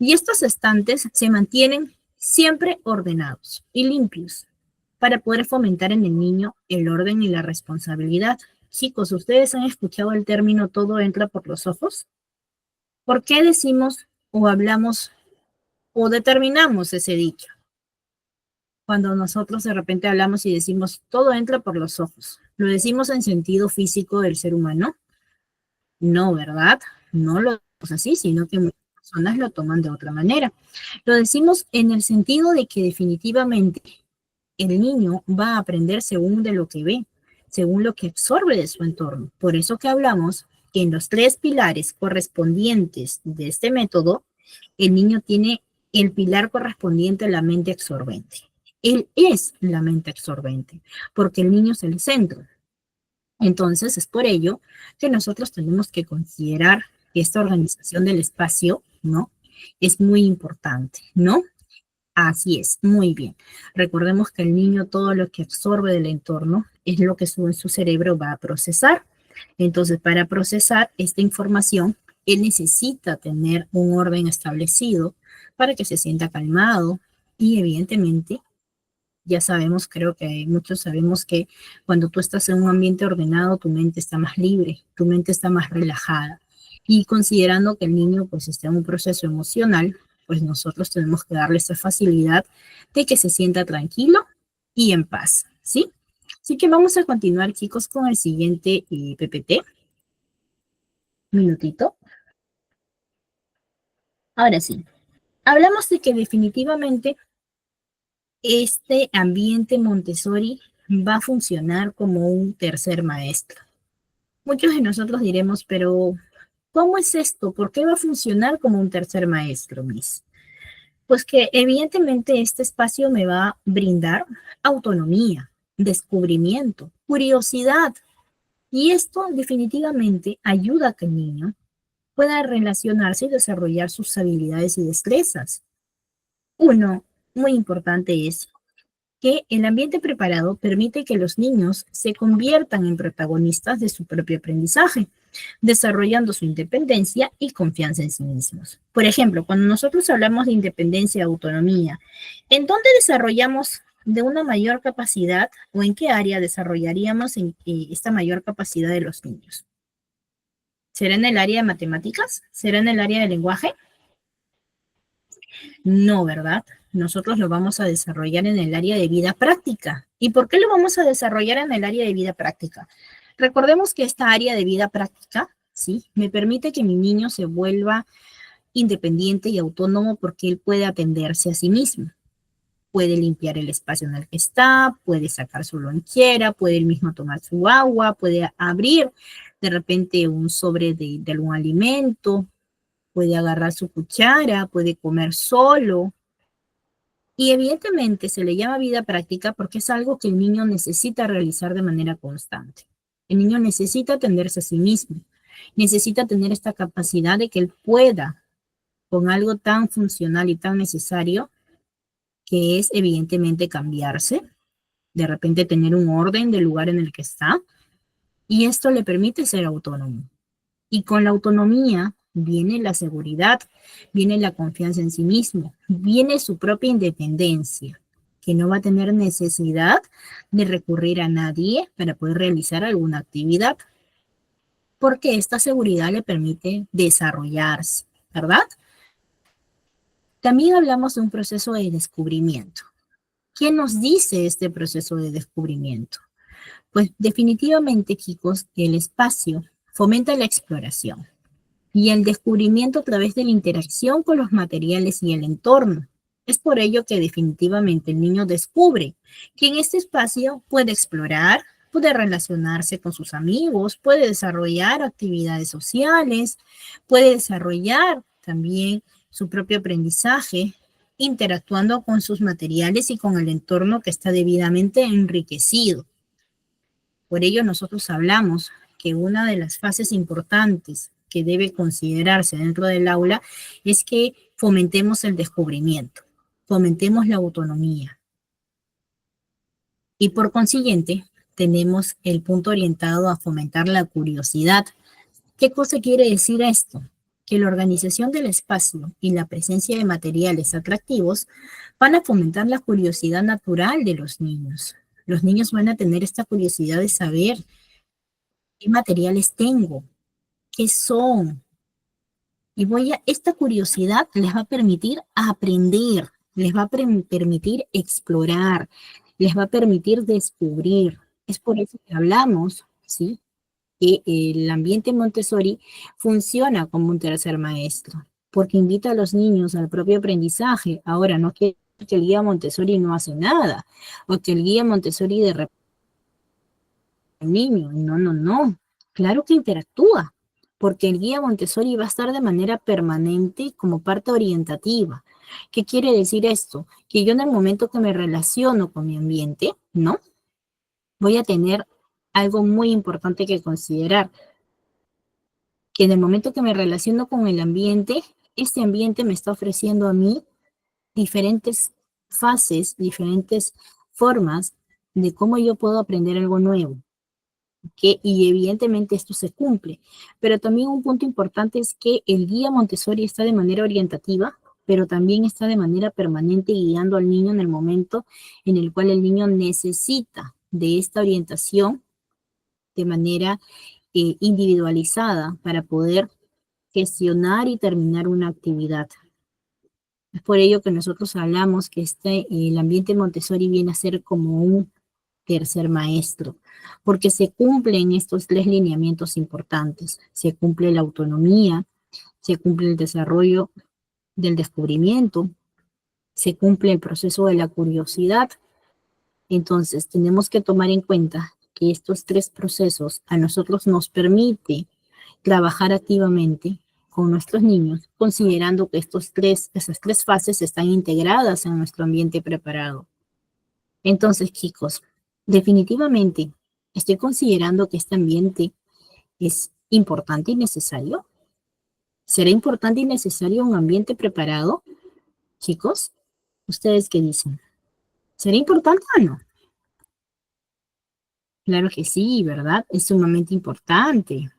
Y estos estantes se mantienen siempre ordenados y limpios para poder fomentar en el niño el orden y la responsabilidad. Chicos, ¿ustedes han escuchado el término todo entra por los ojos? ¿Por qué decimos o hablamos o determinamos ese dicho? Cuando nosotros de repente hablamos y decimos, todo entra por los ojos. ¿Lo decimos en sentido físico del ser humano? No, ¿verdad? No lo decimos así, sino que muchas personas lo toman de otra manera. Lo decimos en el sentido de que definitivamente el niño va a aprender según de lo que ve, según lo que absorbe de su entorno. Por eso que hablamos que en los 3 pilares correspondientes de este método, el niño tiene el pilar correspondiente a la mente absorbente. Él es la mente absorbente, porque el niño es el centro. Entonces, es por ello que nosotros tenemos que considerar que esta organización del espacio, ¿no? Es muy importante, ¿no? Así es, muy bien. Recordemos que el niño todo lo que absorbe del entorno es lo que su cerebro va a procesar. Entonces, para procesar esta información, él necesita tener un orden establecido para que se sienta calmado y evidentemente, ya sabemos, creo que muchos sabemos que cuando tú estás en un ambiente ordenado, tu mente está más libre, tu mente está más relajada. Y considerando que el niño pues está en un proceso emocional, pues nosotros tenemos que darle esa facilidad de que se sienta tranquilo y en paz, ¿sí? Así que vamos a continuar, chicos, con el siguiente PPT. Minutito. Ahora sí, hablamos de que definitivamente este ambiente Montessori va a funcionar como un tercer maestro. Muchos de nosotros diremos, pero ¿cómo es esto? ¿Por qué va a funcionar como un tercer maestro, Miss? Pues que evidentemente este espacio me va a brindar autonomía, descubrimiento, curiosidad. Y esto definitivamente ayuda a que el niño pueda relacionarse y desarrollar sus habilidades y destrezas. Uno muy importante es que el ambiente preparado permite que los niños se conviertan en protagonistas de su propio aprendizaje, desarrollando su independencia y confianza en sí mismos. Por ejemplo, cuando nosotros hablamos de independencia y autonomía, ¿en dónde desarrollamos de una mayor capacidad o en qué área desarrollaríamos esta mayor capacidad de los niños? ¿Será en el área de matemáticas? ¿Será en el área de lenguaje? No, ¿verdad? Nosotros lo vamos a desarrollar en el área de vida práctica. ¿Y por qué lo vamos a desarrollar en el área de vida práctica? Recordemos que esta área de vida práctica, ¿sí? Me permite que mi niño se vuelva independiente y autónomo porque él puede atenderse a sí mismo. Puede limpiar el espacio en el que está, puede sacar su lonchera, puede él mismo tomar su agua, puede abrir de repente un sobre de algún alimento, puede agarrar su cuchara, puede comer solo. Y evidentemente se le llama vida práctica porque es algo que el niño necesita realizar de manera constante. El niño necesita atenderse a sí mismo, necesita tener esta capacidad de que él pueda, con algo tan funcional y tan necesario, que es evidentemente cambiarse, de repente tener un orden del lugar en el que está, y esto le permite ser autónomo. Y con la autonomía viene la seguridad, viene la confianza en sí mismo, viene su propia independencia, que no va a tener necesidad de recurrir a nadie para poder realizar alguna actividad, porque esta seguridad le permite desarrollarse, ¿verdad? También hablamos de un proceso de descubrimiento. ¿Qué nos dice este proceso de descubrimiento? Pues definitivamente, chicos, el espacio fomenta la exploración y el descubrimiento a través de la interacción con los materiales y el entorno. Es por ello que definitivamente el niño descubre que en este espacio puede explorar, puede relacionarse con sus amigos, puede desarrollar actividades sociales, puede desarrollar también su propio aprendizaje, interactuando con sus materiales y con el entorno que está debidamente enriquecido. Por ello nosotros hablamos que una de las fases importantes que debe considerarse dentro del aula es que fomentemos el descubrimiento, fomentemos la autonomía. Y por consiguiente, tenemos el punto orientado a fomentar la curiosidad. ¿Qué cosa quiere decir esto? Que la organización del espacio y la presencia de materiales atractivos van a fomentar la curiosidad natural de los niños. Los niños van a tener esta curiosidad de saber qué materiales tengo, qué son, Y esta curiosidad les va a permitir aprender, les va a permitir explorar, les va a permitir descubrir. Es por eso que hablamos, ¿sí?, que el ambiente Montessori funciona como un tercer maestro, porque invita a los niños al propio aprendizaje. Ahora, no quiere decir que el guía Montessori no hace nada, o que el guía Montessori de repente el niño. No, no, no. Claro que interactúa, porque el guía Montessori va a estar de manera permanente como parte orientativa. ¿Qué quiere decir esto? Que yo en el momento que me relaciono con mi ambiente, ¿no?, voy a tener algo muy importante que considerar, que en el momento que me relaciono con el ambiente, este ambiente me está ofreciendo a mí diferentes fases, diferentes formas de cómo yo puedo aprender algo nuevo. Y evidentemente esto se cumple. Pero también un punto importante es que el guía Montessori está de manera orientativa, pero también está de manera permanente guiando al niño en el momento en el cual el niño necesita de esta orientación de manera individualizada para poder gestionar y terminar una actividad. Es por ello que nosotros hablamos que el ambiente Montessori viene a ser como un tercer maestro, porque se cumplen estos 3 lineamientos importantes. Se cumple la autonomía, se cumple el desarrollo del descubrimiento, se cumple el proceso de la curiosidad. Entonces, tenemos que tomar en cuenta que estos 3 procesos a nosotros nos permite trabajar activamente con nuestros niños, considerando que esas 3 fases están integradas en nuestro ambiente preparado. Entonces, chicos, definitivamente estoy considerando que este ambiente es importante y necesario. ¿Será importante y necesario un ambiente preparado, chicos? ¿Ustedes qué dicen? ¿Será importante o no? Claro que sí, ¿verdad? Es sumamente importante.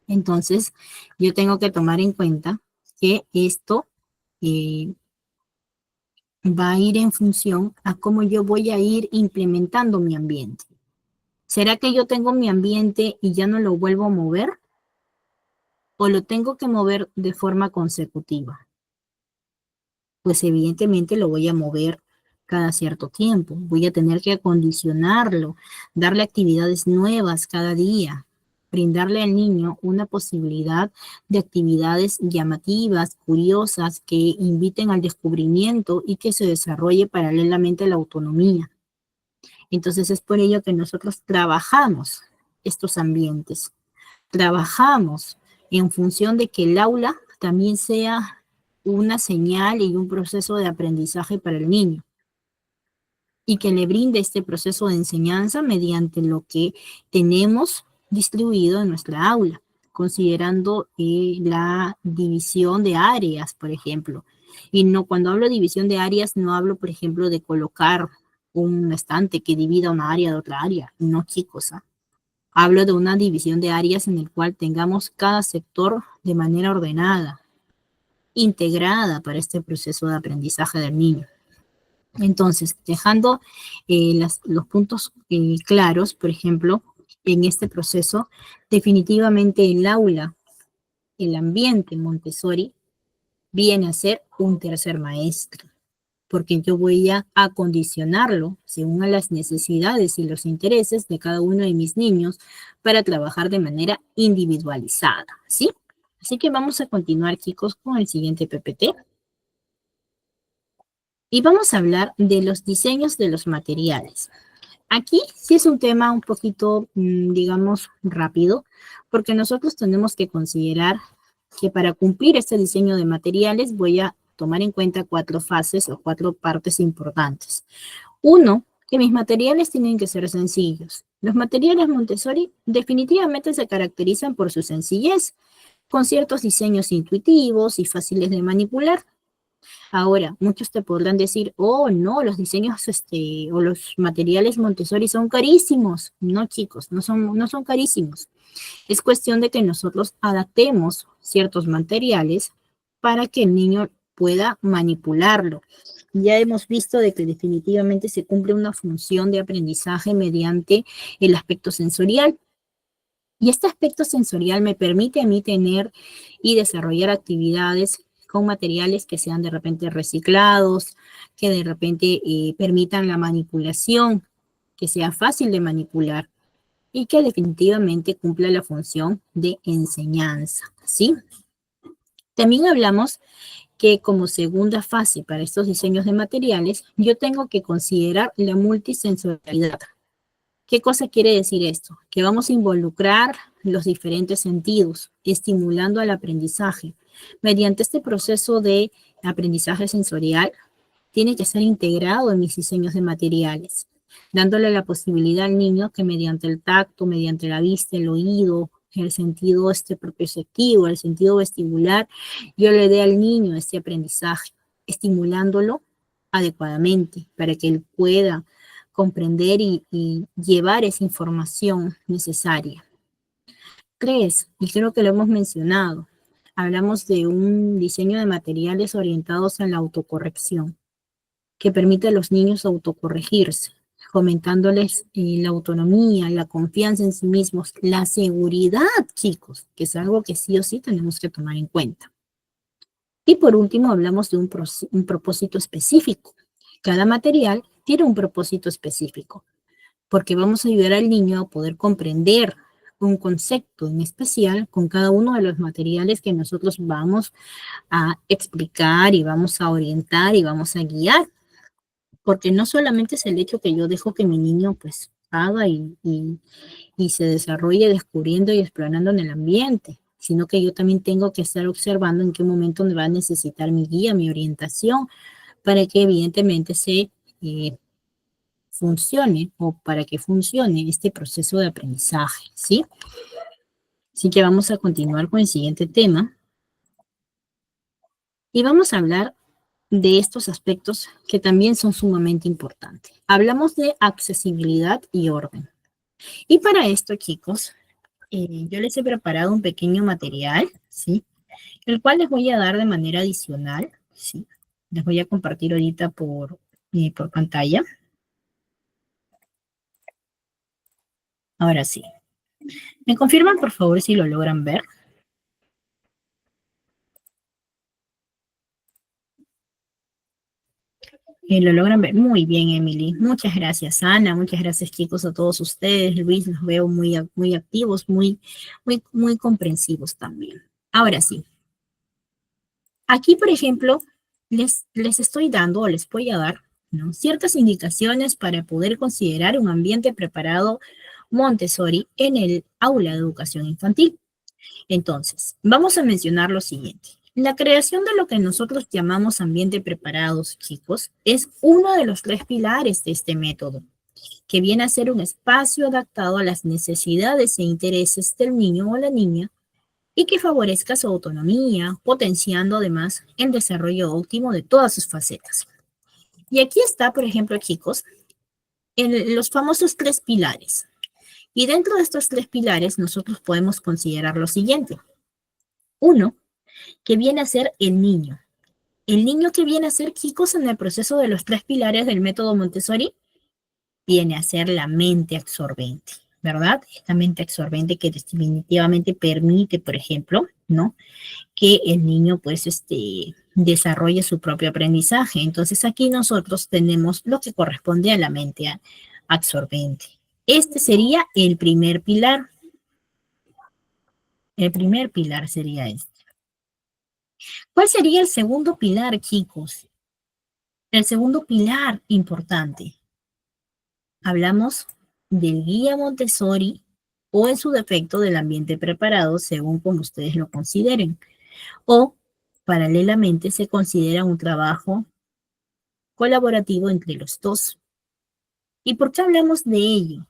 Entonces, yo tengo que tomar en cuenta que esto va a ir en función a cómo yo voy a ir implementando mi ambiente. ¿Será que yo tengo mi ambiente y ya no lo vuelvo a mover? ¿O lo tengo que mover de forma consecutiva? Pues evidentemente lo voy a mover cada cierto tiempo. Voy a tener que acondicionarlo, darle actividades nuevas cada día, brindarle al niño una posibilidad de actividades llamativas, curiosas, que inviten al descubrimiento y que se desarrolle paralelamente a la autonomía. Entonces es por ello que nosotros trabajamos estos ambientes. Trabajamos en función de que el aula también sea una señal y un proceso de aprendizaje para el niño, y que le brinde este proceso de enseñanza mediante lo que tenemos distribuido en nuestra aula, considerando la división de áreas, por ejemplo. Y no, cuando hablo de división de áreas, no hablo, por ejemplo, de colocar un estante que divida una área de otra área. No, chicos, ¿ah? Hablo de una división de áreas en el cual tengamos cada sector de manera ordenada, integrada para este proceso de aprendizaje del niño. Entonces, dejando los puntos claros, por ejemplo, en este proceso, definitivamente el aula, el ambiente Montessori, viene a ser un tercer maestro, porque yo voy a acondicionarlo según a las necesidades y los intereses de cada uno de mis niños para trabajar de manera individualizada, ¿sí? Así que vamos a continuar, chicos, con el siguiente PPT. Y vamos a hablar de los diseños de los materiales. Aquí sí es un tema un poquito, digamos, rápido, porque nosotros tenemos que considerar que para cumplir este diseño de materiales voy a tomar en cuenta 4 fases o 4 partes importantes. Uno, que mis materiales tienen que ser sencillos. Los materiales Montessori definitivamente se caracterizan por su sencillez, con ciertos diseños intuitivos y fáciles de manipular. Ahora, muchos te podrán decir, oh, no, los diseños o los materiales Montessori son carísimos. No, chicos, no son carísimos. Es cuestión de que nosotros adaptemos ciertos materiales para que el niño pueda manipularlo. Ya hemos visto de que definitivamente se cumple una función de aprendizaje mediante el aspecto sensorial. Y este aspecto sensorial me permite a mí tener y desarrollar actividades con materiales que sean de repente reciclados, que de repente permitan la manipulación, que sea fácil de manipular y que definitivamente cumpla la función de enseñanza, ¿sí? También hablamos que como segunda fase para estos diseños de materiales, yo tengo que considerar la multisensorialidad. ¿Qué cosa quiere decir esto? Que vamos a involucrar los diferentes sentidos, estimulando al aprendizaje. Mediante este proceso de aprendizaje sensorial, tiene que ser integrado en mis diseños de materiales, dándole la posibilidad al niño que mediante el tacto, mediante la vista, el oído, el sentido propioceptivo, el sentido vestibular, yo le dé al niño este aprendizaje, estimulándolo adecuadamente para que él pueda comprender y llevar esa información necesaria. 3, y creo que lo hemos mencionado, hablamos de un diseño de materiales orientados a la autocorrección, que permite a los niños autocorregirse, fomentándoles la autonomía, la confianza en sí mismos, la seguridad, chicos, que es algo que sí o sí tenemos que tomar en cuenta. Y por último, hablamos de un propósito específico. Cada material tiene un propósito específico, porque vamos a ayudar al niño a poder comprender un concepto en especial con cada uno de los materiales que nosotros vamos a explicar y vamos a orientar y vamos a guiar. Porque no solamente es el hecho que yo dejo que mi niño pues haga y se desarrolle descubriendo y explorando en el ambiente, sino que yo también tengo que estar observando en qué momento me va a necesitar mi guía, mi orientación, para que evidentemente se funcione o para que funcione este proceso de aprendizaje, ¿sí? Así que vamos a continuar con el siguiente tema y vamos a hablar de estos aspectos que también son sumamente importantes. Hablamos de accesibilidad y orden. Y para esto, chicos, yo les he preparado un pequeño material, ¿sí? El cual les voy a dar de manera adicional, ¿sí? Les voy a compartir ahorita por pantalla. Ahora sí. ¿Me confirman, por favor, si lo logran ver? Lo logran ver muy bien, Emily. Muchas gracias, Ana. Muchas gracias, chicos, a todos ustedes. Luis, los veo muy activos, muy comprensivos también. Ahora sí. Aquí, por ejemplo, les estoy dando o les voy a dar, ¿no?, ciertas indicaciones para poder considerar un ambiente preparado Montessori en el aula de educación infantil. Entonces, vamos a mencionar lo siguiente. La creación de lo que nosotros llamamos ambiente preparados, chicos, es uno de los 3 pilares de este método, que viene a ser un espacio adaptado a las necesidades e intereses del niño o la niña y que favorezca su autonomía, potenciando además el desarrollo óptimo de todas sus facetas. Y aquí está, por ejemplo, chicos, los famosos 3 pilares. Y dentro de estos 3 pilares nosotros podemos considerar lo siguiente. 1, que viene a ser el niño. El niño que viene a ser, chicos, en el proceso de los 3 pilares del método Montessori, viene a ser la mente absorbente, ¿verdad? Esta mente absorbente que definitivamente permite, por ejemplo, ¿no?, que el niño, pues, desarrolle su propio aprendizaje. Entonces, aquí nosotros tenemos lo que corresponde a la mente absorbente. Este sería el primer pilar. El primer pilar sería este. ¿Cuál sería el segundo pilar, chicos? El segundo pilar importante. Hablamos del guía Montessori o en su defecto del ambiente preparado, según como ustedes lo consideren. O paralelamente se considera un trabajo colaborativo entre los dos. ¿Y por qué hablamos de ello?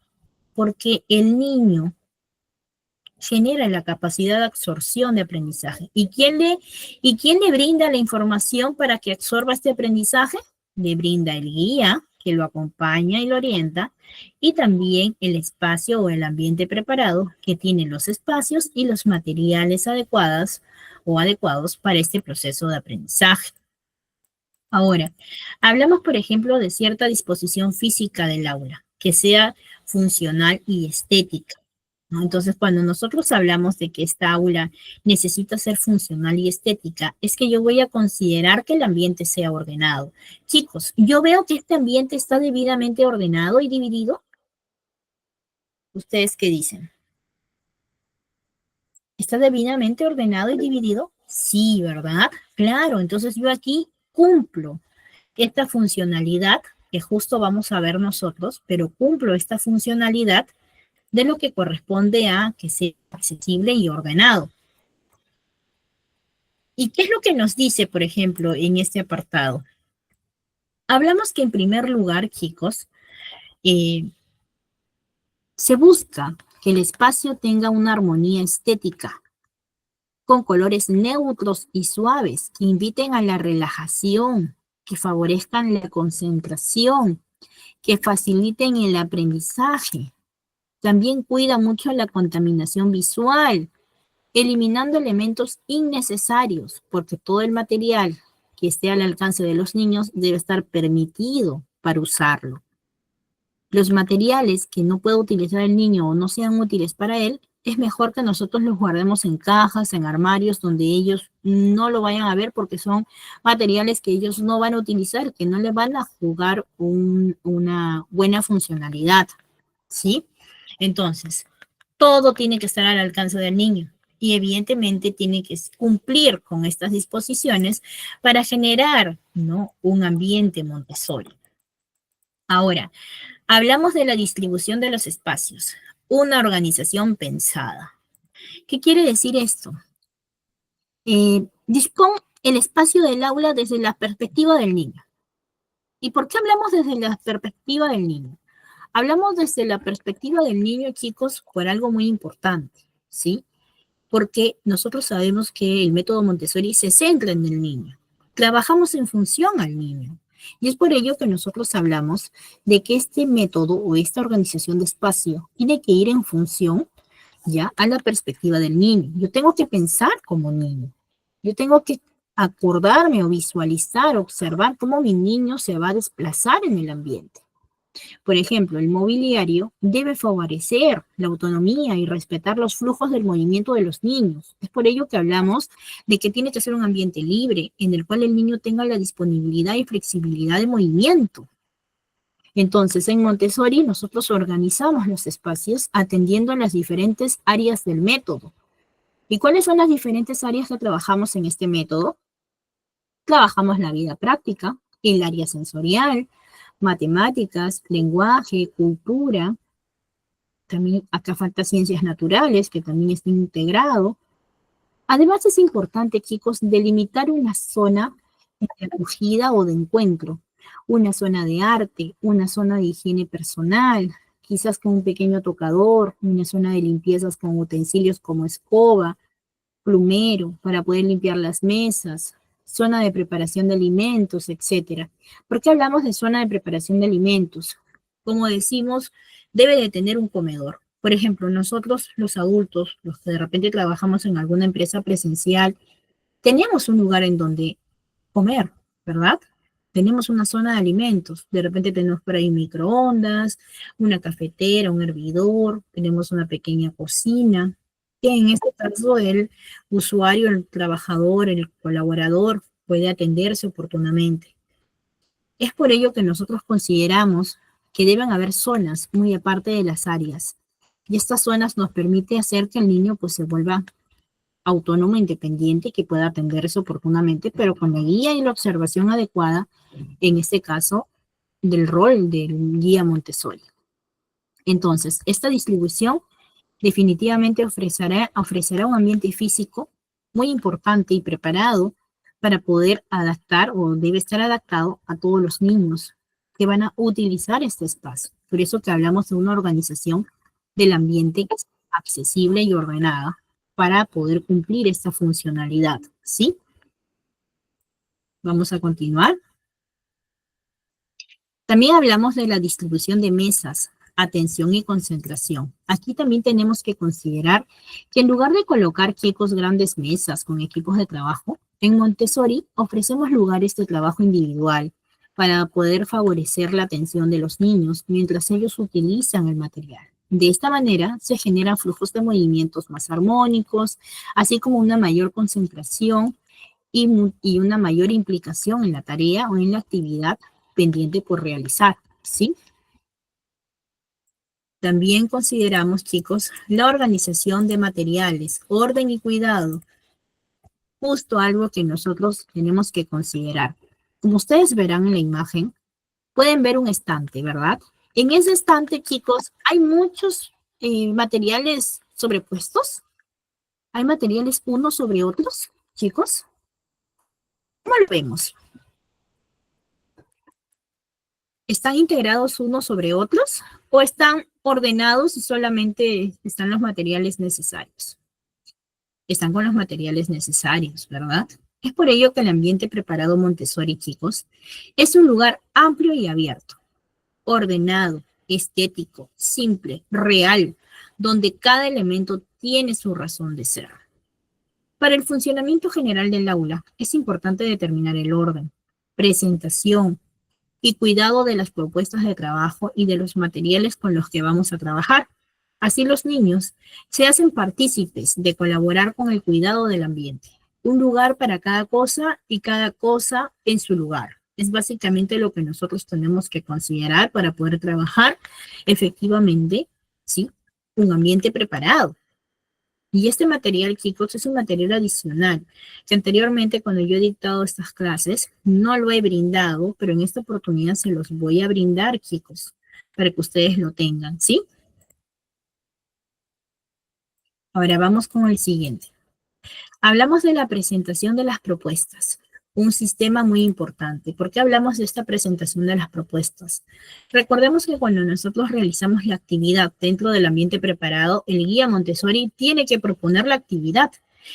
Porque el niño genera la capacidad de absorción de aprendizaje. ¿Y quién le brinda la información para que absorba este aprendizaje? Le brinda el guía, que lo acompaña y lo orienta, y también el espacio o el ambiente preparado, que tiene los espacios y los materiales adecuados para este proceso de aprendizaje. Ahora, hablamos, por ejemplo, de cierta disposición física del aula, que sea funcional y estética, ¿no? Entonces, cuando nosotros hablamos de que esta aula necesita ser funcional y estética, es que yo voy a considerar que el ambiente sea ordenado. Chicos, yo veo que este ambiente está debidamente ordenado y dividido. ¿Ustedes qué dicen? ¿Está debidamente ordenado y dividido? Sí, ¿verdad? Claro, entonces yo aquí cumplo esta funcionalidad que justo vamos a ver nosotros, pero cumplo esta funcionalidad de lo que corresponde a que sea accesible y ordenado. ¿Y qué es lo que nos dice, por ejemplo, en este apartado? Hablamos que en primer lugar, chicos, se busca que el espacio tenga una armonía estética, con colores neutros y suaves que inviten a la relajación, que favorezcan la concentración, que faciliten el aprendizaje. También cuida mucho la contaminación visual, eliminando elementos innecesarios, porque todo el material que esté al alcance de los niños debe estar permitido para usarlo. Los materiales que no pueda utilizar el niño o no sean útiles para él, es mejor que nosotros los guardemos en cajas, en armarios, donde ellos no lo vayan a ver porque son materiales que ellos no van a utilizar, que no le van a jugar una buena funcionalidad, ¿sí? Entonces, todo tiene que estar al alcance del niño y evidentemente tiene que cumplir con estas disposiciones para generar, ¿no?, un ambiente Montessori. Ahora, hablamos de la distribución de los espacios, una organización pensada. ¿Qué quiere decir esto? Dispón el espacio del aula desde la perspectiva del niño. ¿Y por qué hablamos desde la perspectiva del niño? Hablamos desde la perspectiva del niño, chicos, por algo muy importante, ¿sí? Porque nosotros sabemos que el método Montessori se centra en el niño. Trabajamos en función al niño. Y es por ello que nosotros hablamos de que este método o esta organización de espacio tiene que ir en función ya a la perspectiva del niño. Yo tengo que pensar como niño. Yo tengo que acordarme o visualizar, observar cómo mi niño se va a desplazar en el ambiente. Por ejemplo, el mobiliario debe favorecer la autonomía y respetar los flujos del movimiento de los niños. Es por ello que hablamos de que tiene que ser un ambiente libre, en el cual el niño tenga la disponibilidad y flexibilidad de movimiento. Entonces, en Montessori nosotros organizamos los espacios atendiendo a las diferentes áreas del método. ¿Y cuáles son las diferentes áreas que trabajamos en este método? Trabajamos la vida práctica, el área sensorial, matemáticas, lenguaje, cultura. También acá falta ciencias naturales, que también está integrado. Además, es importante, chicos, delimitar una zona de acogida o de encuentro, una zona de arte, una zona de higiene personal, quizás con un pequeño tocador, una zona de limpiezas con utensilios como escoba, plumero, para poder limpiar las mesas, zona de preparación de alimentos, etcétera. ¿Por qué hablamos de zona de preparación de alimentos? Como decimos, debe de tener un comedor. Por ejemplo, nosotros los adultos, los que de repente trabajamos en alguna empresa presencial, tenemos un lugar en donde comer, ¿verdad? Tenemos una zona de alimentos. De repente tenemos por ahí microondas, una cafetera, un hervidor, tenemos una pequeña cocina, que en este caso el usuario, el trabajador, el colaborador puede atenderse oportunamente. Es por ello que nosotros consideramos que deben haber zonas muy aparte de las áreas. Y estas zonas nos permiten hacer que el niño pues se vuelva autónomo, independiente y que pueda atenderse oportunamente, pero con la guía y la observación adecuada, en este caso, del rol del guía Montessori. Entonces, esta distribución definitivamente ofrecerá un ambiente físico muy importante y preparado para poder adaptar o debe estar adaptado a todos los niños que van a utilizar este espacio. Por eso que hablamos de una organización del ambiente que es accesible y ordenada para poder cumplir esta funcionalidad, ¿sí? Vamos a continuar. También hablamos de la distribución de mesas, atención y concentración. Aquí también tenemos que considerar que en lugar de colocar, chicos, grandes mesas con equipos de trabajo, en Montessori ofrecemos lugares de trabajo individual para poder favorecer la atención de los niños mientras ellos utilizan el material. De esta manera se generan flujos de movimientos más armónicos, así como una mayor concentración y una mayor implicación en la tarea o en la actividad pendiente por realizar, ¿sí? También consideramos, chicos, la organización de materiales, orden y cuidado, justo algo que nosotros tenemos que considerar. Como ustedes verán en la imagen, pueden ver un estante, ¿verdad? En ese estante, chicos, hay muchos materiales sobrepuestos. Hay materiales unos sobre otros, chicos. ¿Cómo lo vemos? ¿Están integrados unos sobre otros o están ordenados y solamente están los materiales necesarios? Están con los materiales necesarios, ¿verdad? Es por ello que el ambiente preparado Montessori, chicos, es un lugar amplio y abierto, ordenado, estético, simple, real, donde cada elemento tiene su razón de ser. Para el funcionamiento general del aula, es importante determinar el orden, presentación y cuidado de las propuestas de trabajo y de los materiales con los que vamos a trabajar. Así los niños se hacen partícipes de colaborar con el cuidado del ambiente. Un lugar para cada cosa y cada cosa en su lugar. Es básicamente lo que nosotros tenemos que considerar para poder trabajar efectivamente, ¿sí? Un ambiente preparado. Y este material, chicos, es un material adicional, que anteriormente cuando yo he dictado estas clases, no lo he brindado, pero en esta oportunidad se los voy a brindar, chicos, para que ustedes lo tengan, ¿sí? Ahora vamos con el siguiente. Hablamos de la presentación de las propuestas, un sistema muy importante. ¿Por qué hablamos de esta presentación de las propuestas? Recordemos que cuando nosotros realizamos la actividad dentro del ambiente preparado, el guía Montessori tiene que proponer la actividad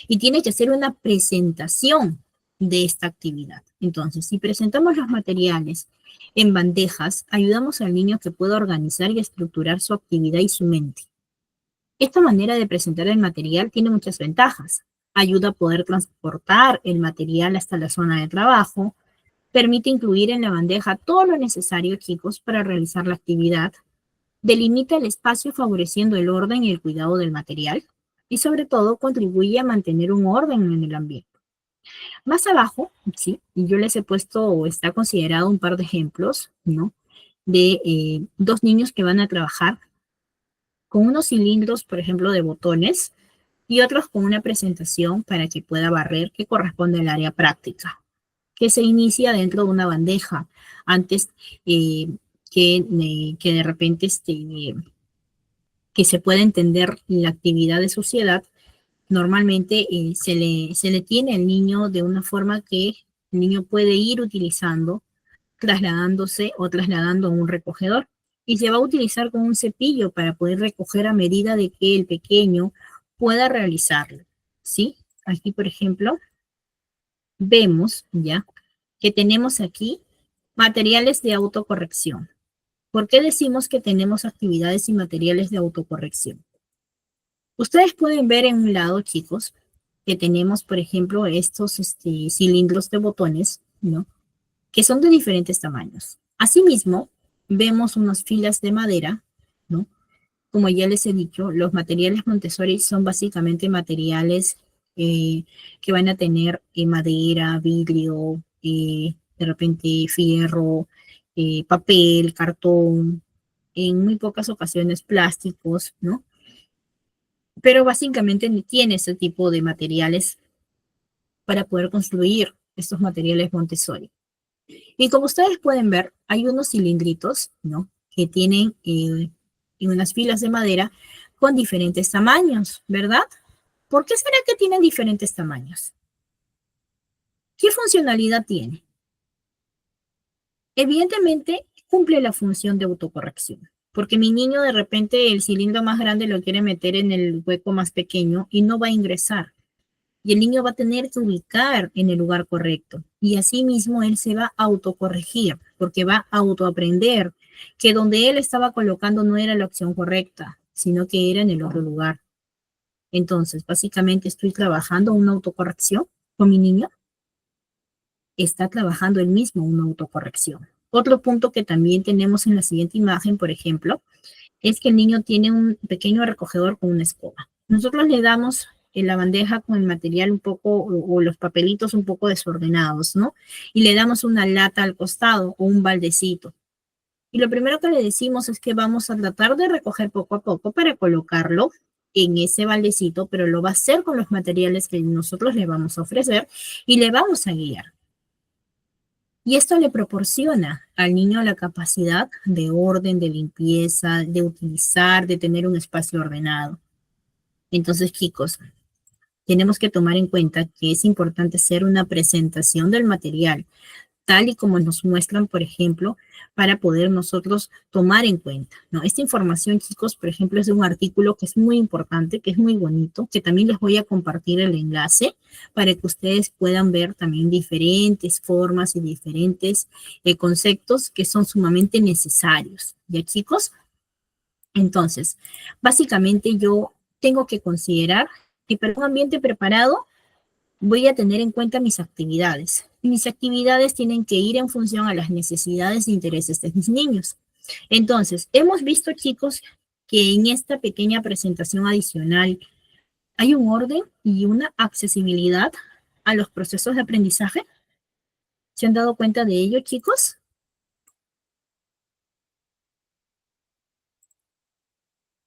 y tiene que hacer una presentación de esta actividad. Entonces, si presentamos los materiales en bandejas, ayudamos al niño que pueda organizar y estructurar su actividad y su mente. Esta manera de presentar el material tiene muchas ventajas. Ayuda a poder transportar el material hasta la zona de trabajo, permite incluir en la bandeja todo lo necesario, chicos, para realizar la actividad, delimita el espacio favoreciendo el orden y el cuidado del material, y sobre todo contribuye a mantener un orden en el ambiente. Más abajo, sí, yo les he puesto o está considerado un par de ejemplos, ¿no? De dos niños que van a trabajar con unos cilindros, por ejemplo, de botones, y otros con una presentación para que pueda barrer que corresponde al área práctica, que se inicia dentro de una bandeja antes que de repente que se pueda entender la actividad de sociedad. Normalmente se le tiene al niño de una forma que el niño puede ir utilizando, trasladándose o trasladando a un recogedor. Y se va a utilizar con un cepillo para poder recoger a medida de que el pequeño pueda realizarlo, ¿sí? Aquí, por ejemplo, vemos ya que tenemos aquí materiales de autocorrección. ¿Por qué decimos que tenemos actividades y materiales de autocorrección? Ustedes pueden ver en un lado, chicos, que tenemos, por ejemplo, estos cilindros de botones, ¿no? Que son de diferentes tamaños. Asimismo, vemos unas filas de madera, ¿no? Como ya les he dicho, los materiales Montessori son básicamente materiales que van a tener madera, vidrio, de repente fierro, papel, cartón, en muy pocas ocasiones plásticos, ¿no? Pero básicamente tiene ese tipo de materiales para poder construir estos materiales Montessori. Y como ustedes pueden ver, hay unos cilindritos, ¿no? Que tienen en unas filas de madera con diferentes tamaños, ¿verdad? ¿Por qué será que tienen diferentes tamaños? ¿Qué funcionalidad tiene? Evidentemente, cumple la función de autocorrección, porque mi niño de repente el cilindro más grande lo quiere meter en el hueco más pequeño y no va a ingresar. Y el niño va a tener que ubicar en el lugar correcto. Y así mismo él se va a autocorregir, porque va a autoaprender que donde él estaba colocando no era la opción correcta, sino que era en el otro lugar. Entonces, básicamente estoy trabajando una autocorrección con mi niño. Está trabajando él mismo una autocorrección. Otro punto que también tenemos en la siguiente imagen, por ejemplo, es que el niño tiene un pequeño recogedor con una escoba. Nosotros le damos en la bandeja con el material un poco, o los papelitos un poco desordenados, ¿no? Y le damos una lata al costado o un baldecito. Y lo primero que le decimos es que vamos a tratar de recoger poco a poco para colocarlo en ese baldecito, pero lo va a hacer con los materiales que nosotros le vamos a ofrecer y le vamos a guiar. Y esto le proporciona al niño la capacidad de orden, de limpieza, de utilizar, de tener un espacio ordenado. Entonces, chicos, tenemos que tomar en cuenta que es importante hacer una presentación del material, tal y como nos muestran, por ejemplo, para poder nosotros tomar en cuenta, ¿no? Esta información, chicos, por ejemplo, es de un artículo que es muy importante, que es muy bonito, que también les voy a compartir el enlace para que ustedes puedan ver también diferentes formas y diferentes conceptos que son sumamente necesarios, ¿ya, chicos? Entonces, básicamente yo tengo que considerar que para un ambiente preparado voy a tener en cuenta mis actividades. Y mis actividades tienen que ir en función a las necesidades e intereses de mis niños. Entonces, hemos visto, chicos, que en esta pequeña presentación adicional hay un orden y una accesibilidad a los procesos de aprendizaje. ¿Se han dado cuenta de ello, chicos?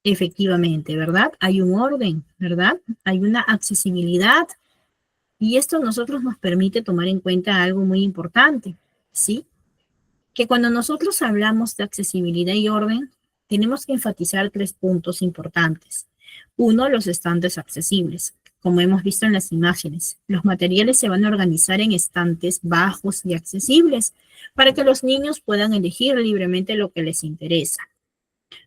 Efectivamente, ¿verdad? Hay un orden, ¿verdad? Hay una accesibilidad. Y esto a nosotros nos permite tomar en cuenta algo muy importante, ¿sí? Que cuando nosotros hablamos de accesibilidad y orden, tenemos que enfatizar 3 puntos importantes. Uno, los estantes accesibles. Como hemos visto en las imágenes, los materiales se van a organizar en estantes bajos y accesibles para que los niños puedan elegir libremente lo que les interesa.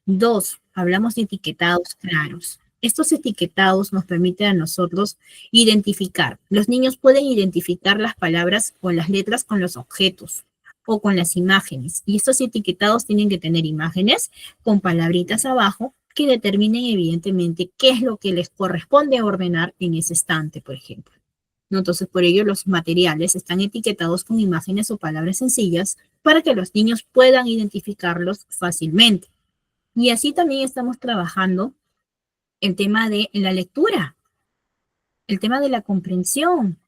2, hablamos de etiquetados claros. Estos etiquetados nos permiten a nosotros identificar. Los niños pueden identificar las palabras o las letras con los objetos o con las imágenes. Y estos etiquetados tienen que tener imágenes con palabritas abajo que determinen evidentemente qué es lo que les corresponde ordenar en ese estante, por ejemplo. ¿No? Entonces, por ello, los materiales están etiquetados con imágenes o palabras sencillas para que los niños puedan identificarlos fácilmente. Y así también estamos trabajando el tema de la lectura, el tema de la comprensión,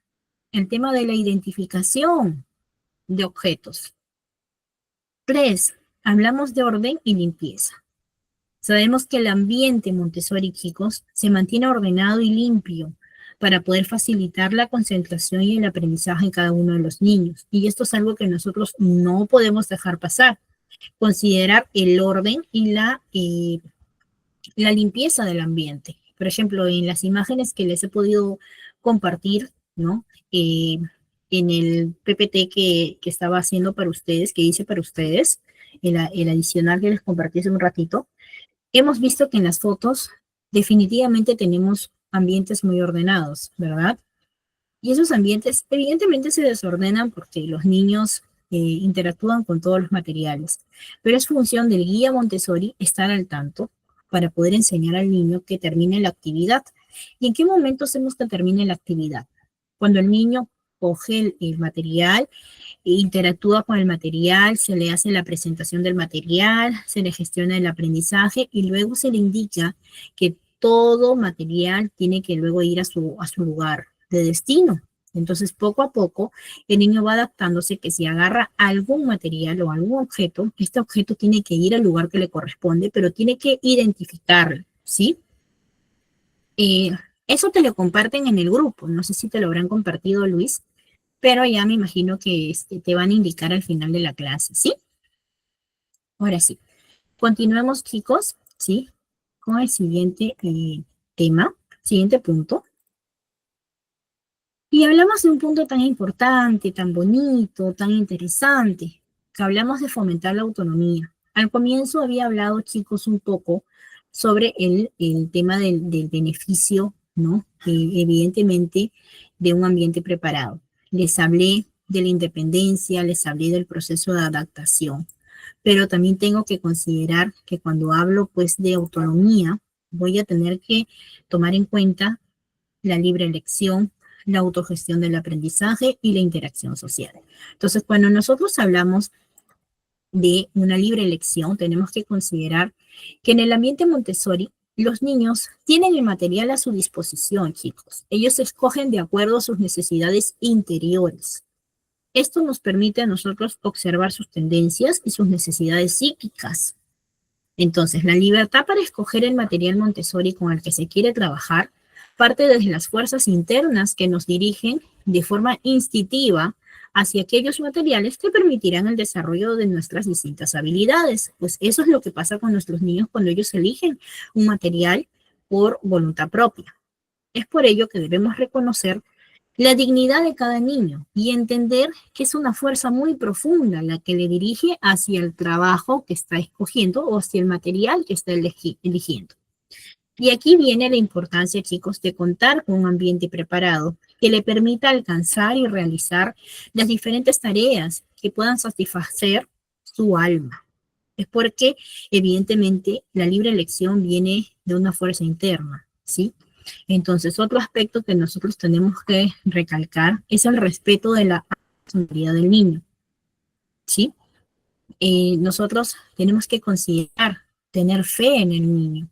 el tema de la identificación de objetos. 3, hablamos de orden y limpieza. Sabemos que el ambiente Montessori, chicos, se mantiene ordenado y limpio para poder facilitar la concentración y el aprendizaje en cada uno de los niños. Y esto es algo que nosotros no podemos dejar pasar. Considerar el orden y la limpieza del ambiente. Por ejemplo, en las imágenes que les he podido compartir, ¿no? En el PPT que estaba haciendo para ustedes, que hice para ustedes, el adicional que les compartí hace un ratito, hemos visto que en las fotos definitivamente tenemos ambientes muy ordenados, ¿verdad? Y esos ambientes evidentemente se desordenan porque los niños interactúan con todos los materiales, pero es función del guía Montessori estar al tanto para poder enseñar al niño que termine la actividad. ¿Y en qué momento hacemos que termine la actividad? Cuando el niño coge el material, interactúa con el material, se le hace la presentación del material, se le gestiona el aprendizaje y luego se le indica que todo material tiene que luego ir a su lugar de destino. Entonces, poco a poco, el niño va adaptándose que si agarra algún material o algún objeto, este objeto tiene que ir al lugar que le corresponde, pero tiene que identificarlo, ¿sí? Eso te lo comparten en el grupo. No sé si te lo habrán compartido, Luis, pero ya me imagino que te van a indicar al final de la clase, ¿sí? Ahora sí. Continuemos, chicos, ¿sí? Con el siguiente tema, siguiente punto. Y hablamos de un punto tan importante, tan bonito, tan interesante, que hablamos de fomentar la autonomía. Al comienzo había hablado, chicos, un poco sobre el tema del beneficio, ¿no? Evidentemente, de un ambiente preparado. Les hablé de la independencia, les hablé del proceso de adaptación, pero también tengo que considerar que cuando hablo, pues, de autonomía, voy a tener que tomar en cuenta la libre elección, la autogestión del aprendizaje y la interacción social. Entonces, cuando nosotros hablamos de una libre elección, tenemos que considerar que en el ambiente Montessori, los niños tienen el material a su disposición, chicos. Ellos escogen de acuerdo a sus necesidades interiores. Esto nos permite a nosotros observar sus tendencias y sus necesidades psíquicas. Entonces, la libertad para escoger el material Montessori con el que se quiere trabajar parte desde las fuerzas internas que nos dirigen de forma instintiva hacia aquellos materiales que permitirán el desarrollo de nuestras distintas habilidades. Pues eso es lo que pasa con nuestros niños cuando ellos eligen un material por voluntad propia. Es por ello que debemos reconocer la dignidad de cada niño y entender que es una fuerza muy profunda la que le dirige hacia el trabajo que está escogiendo o hacia el material que está eligiendo. Y aquí viene la importancia, chicos, de contar con un ambiente preparado que le permita alcanzar y realizar las diferentes tareas que puedan satisfacer su alma. Es porque, evidentemente, la libre elección viene de una fuerza interna, ¿sí? Entonces, otro aspecto que nosotros tenemos que recalcar es el respeto de la personalidad del niño, ¿sí? Nosotros tenemos que considerar, tener fe en el niño.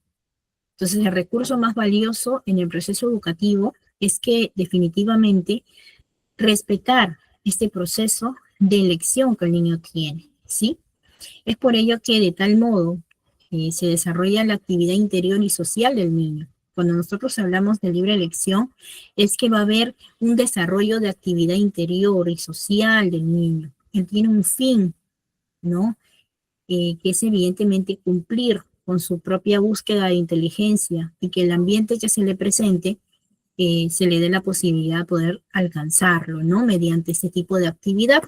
Entonces, el recurso más valioso en el proceso educativo es que definitivamente respetar este proceso de elección que el niño tiene, ¿sí? Es por ello que de tal modo se desarrolla la actividad interior y social del niño. Cuando nosotros hablamos de libre elección, es que va a haber un desarrollo de actividad interior y social del niño. Él tiene un fin, ¿no? Que es evidentemente cumplir con su propia búsqueda de inteligencia y que el ambiente que se le presente se le dé la posibilidad de poder alcanzarlo, ¿no? Mediante este tipo de actividad.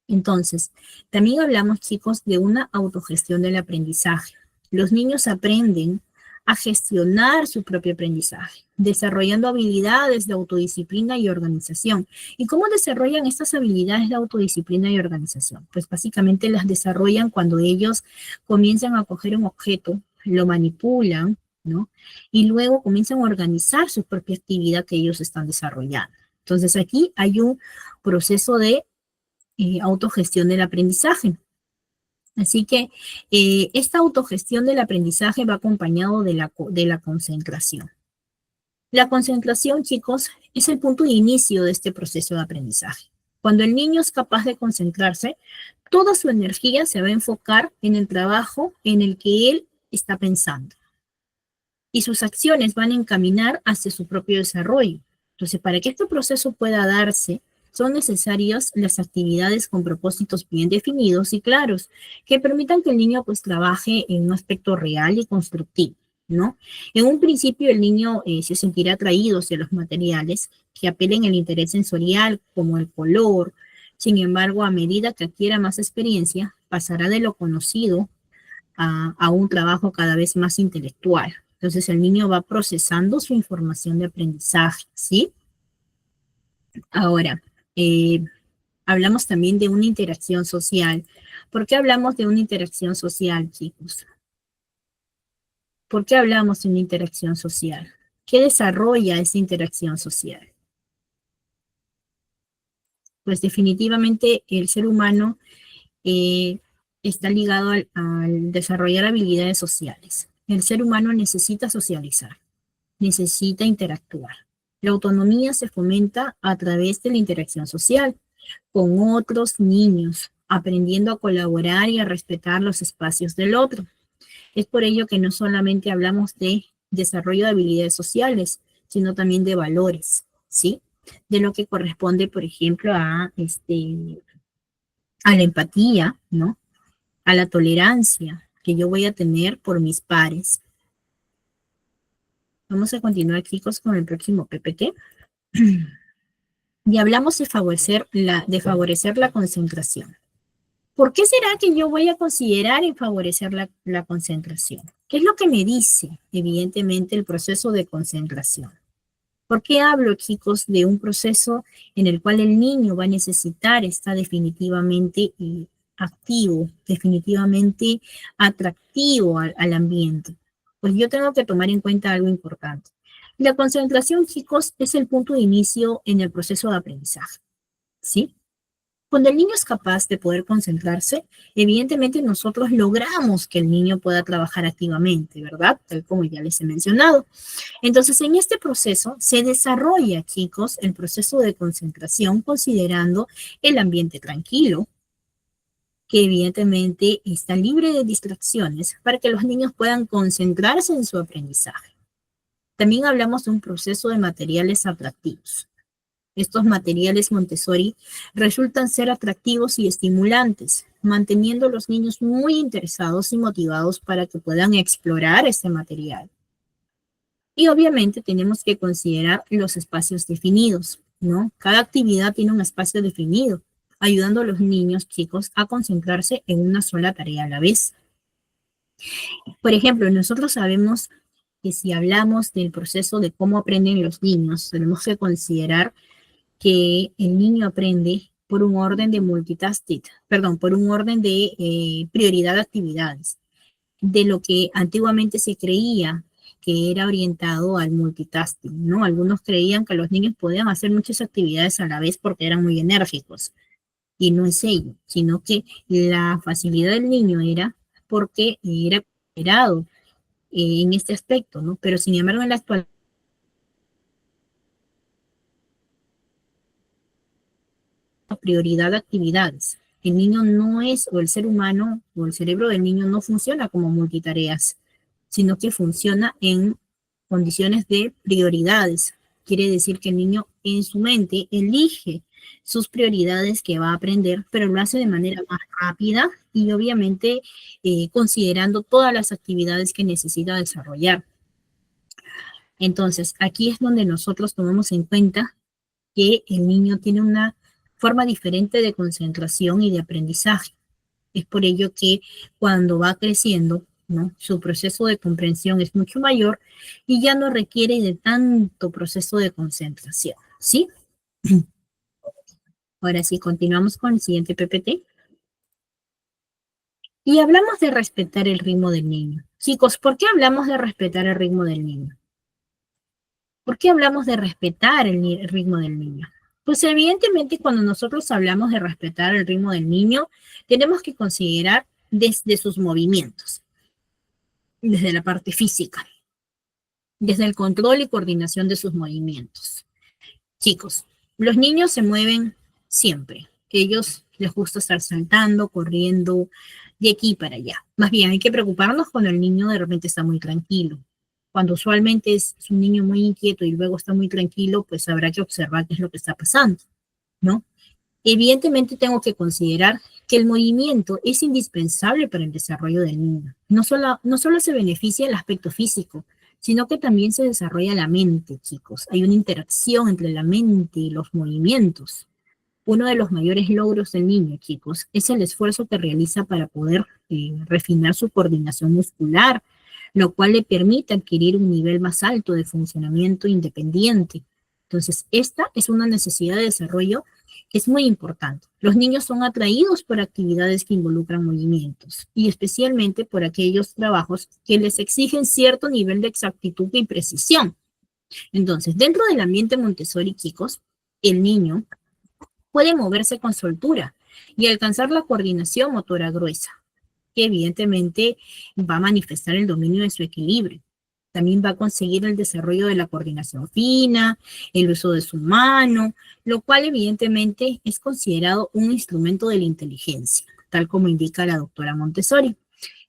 Entonces, también hablamos, chicos, de una autogestión del aprendizaje. Los niños aprenden a gestionar su propio aprendizaje, desarrollando habilidades de autodisciplina y organización. ¿Y cómo desarrollan estas habilidades de autodisciplina y organización? Pues básicamente las desarrollan cuando ellos comienzan a coger un objeto, lo manipulan, ¿no? Y luego comienzan a organizar su propia actividad que ellos están desarrollando. Entonces aquí hay un proceso de autogestión del aprendizaje. Así que esta autogestión del aprendizaje va acompañado de la concentración. La concentración, chicos, es el punto de inicio de este proceso de aprendizaje. Cuando el niño es capaz de concentrarse, toda su energía se va a enfocar en el trabajo en el que él está pensando. Y sus acciones van a encaminar hacia su propio desarrollo. Entonces, para que este proceso pueda darse, son necesarias las actividades con propósitos bien definidos y claros, que permitan que el niño pues trabaje en un aspecto real y constructivo, ¿no? En un principio el niño se sentirá atraído hacia los materiales que apelen al interés sensorial, como el color. Sin embargo, a medida que adquiera más experiencia, pasará de lo conocido a un trabajo cada vez más intelectual. Entonces el niño va procesando su información de aprendizaje, ¿sí? Ahora, hablamos también de una interacción social. ¿Por qué hablamos de una interacción social, chicos? ¿Por qué hablamos de una interacción social? ¿Qué desarrolla esa interacción social? Pues definitivamente el ser humano está ligado al desarrollar habilidades sociales. El ser humano necesita socializar, necesita interactuar. La autonomía se fomenta a través de la interacción social con otros niños, aprendiendo a colaborar y a respetar los espacios del otro. Es por ello que no solamente hablamos de desarrollo de habilidades sociales, sino también de valores, ¿sí? De lo que corresponde, por ejemplo, a la empatía, ¿no? A la tolerancia que yo voy a tener por mis pares. Vamos a continuar, chicos, con el próximo PPT. Y hablamos de favorecer la concentración. ¿Por qué será que yo voy a considerar en favorecer la concentración? ¿Qué es lo que me dice, evidentemente, el proceso de concentración? ¿Por qué hablo, chicos, de un proceso en el cual el niño va a necesitar estar definitivamente activo, definitivamente atractivo al ambiente? Pues yo tengo que tomar en cuenta algo importante. La concentración, chicos, es el punto de inicio en el proceso de aprendizaje, ¿sí? Cuando el niño es capaz de poder concentrarse, evidentemente nosotros logramos que el niño pueda trabajar activamente, ¿verdad? Tal como ya les he mencionado. Entonces, en este proceso se desarrolla, chicos, el proceso de concentración considerando el ambiente tranquilo, que evidentemente está libre de distracciones para que los niños puedan concentrarse en su aprendizaje. También hablamos de un proceso de materiales atractivos. Estos materiales Montessori resultan ser atractivos y estimulantes, manteniendo a los niños muy interesados y motivados para que puedan explorar este material. Y obviamente tenemos que considerar los espacios definidos, ¿no? Cada actividad tiene un espacio definido, ayudando a los niños, chicos, a concentrarse en una sola tarea a la vez. Por ejemplo, nosotros sabemos que si hablamos del proceso de cómo aprenden los niños, tenemos que considerar que el niño aprende por un orden de multitasking, perdón, por un orden de prioridad de actividades, de lo que antiguamente se creía que era orientado al multitasking, ¿no? Algunos creían que los niños podían hacer muchas actividades a la vez porque eran muy enérgicos, y no es ello, sino que la facilidad del niño era porque era esperado en este aspecto, ¿no? Pero sin embargo en la actualidad prioridad de actividades. El niño no es, o el ser humano, o el cerebro del niño no funciona como multitareas, sino que funciona en condiciones de prioridades. Quiere decir que el niño en su mente elige sus prioridades que va a aprender, pero lo hace de manera más rápida y obviamente considerando todas las actividades que necesita desarrollar. Entonces, aquí es donde nosotros tomamos en cuenta que el niño tiene una forma diferente de concentración y de aprendizaje. Es por ello que cuando va creciendo, ¿no? Su proceso de comprensión es mucho mayor y ya no requiere de tanto proceso de concentración, ¿sí? Ahora sí, continuamos con el siguiente PPT. Y hablamos de respetar el ritmo del niño. Chicos, ¿por qué hablamos de respetar el ritmo del niño? ¿Por qué hablamos de respetar el ritmo del niño? Pues evidentemente cuando nosotros hablamos de respetar el ritmo del niño, tenemos que considerar desde sus movimientos, desde la parte física, desde el control y coordinación de sus movimientos. Chicos, los niños se mueven siempre. Ellos les gusta estar saltando, corriendo, de aquí para allá. Más bien, hay que preocuparnos cuando el niño de repente está muy tranquilo. Cuando usualmente es un niño muy inquieto y luego está muy tranquilo, pues habrá que observar qué es lo que está pasando, ¿no? Evidentemente tengo que considerar que el movimiento es indispensable para el desarrollo del niño. No solo se beneficia el aspecto físico, sino que también se desarrolla la mente, chicos. Hay una interacción entre la mente y los movimientos. Uno de los mayores logros del niño, chicos, es el esfuerzo que realiza para poder refinar su coordinación muscular, lo cual le permite adquirir un nivel más alto de funcionamiento independiente. Entonces, esta es una necesidad de desarrollo que es muy importante. Los niños son atraídos por actividades que involucran movimientos y especialmente por aquellos trabajos que les exigen cierto nivel de exactitud y precisión. Entonces, dentro del ambiente Montessori, chicos, el niño puede moverse con soltura y alcanzar la coordinación motora gruesa, que evidentemente va a manifestar el dominio de su equilibrio. También va a conseguir el desarrollo de la coordinación fina, el uso de su mano, lo cual evidentemente es considerado un instrumento de la inteligencia, tal como indica la doctora Montessori.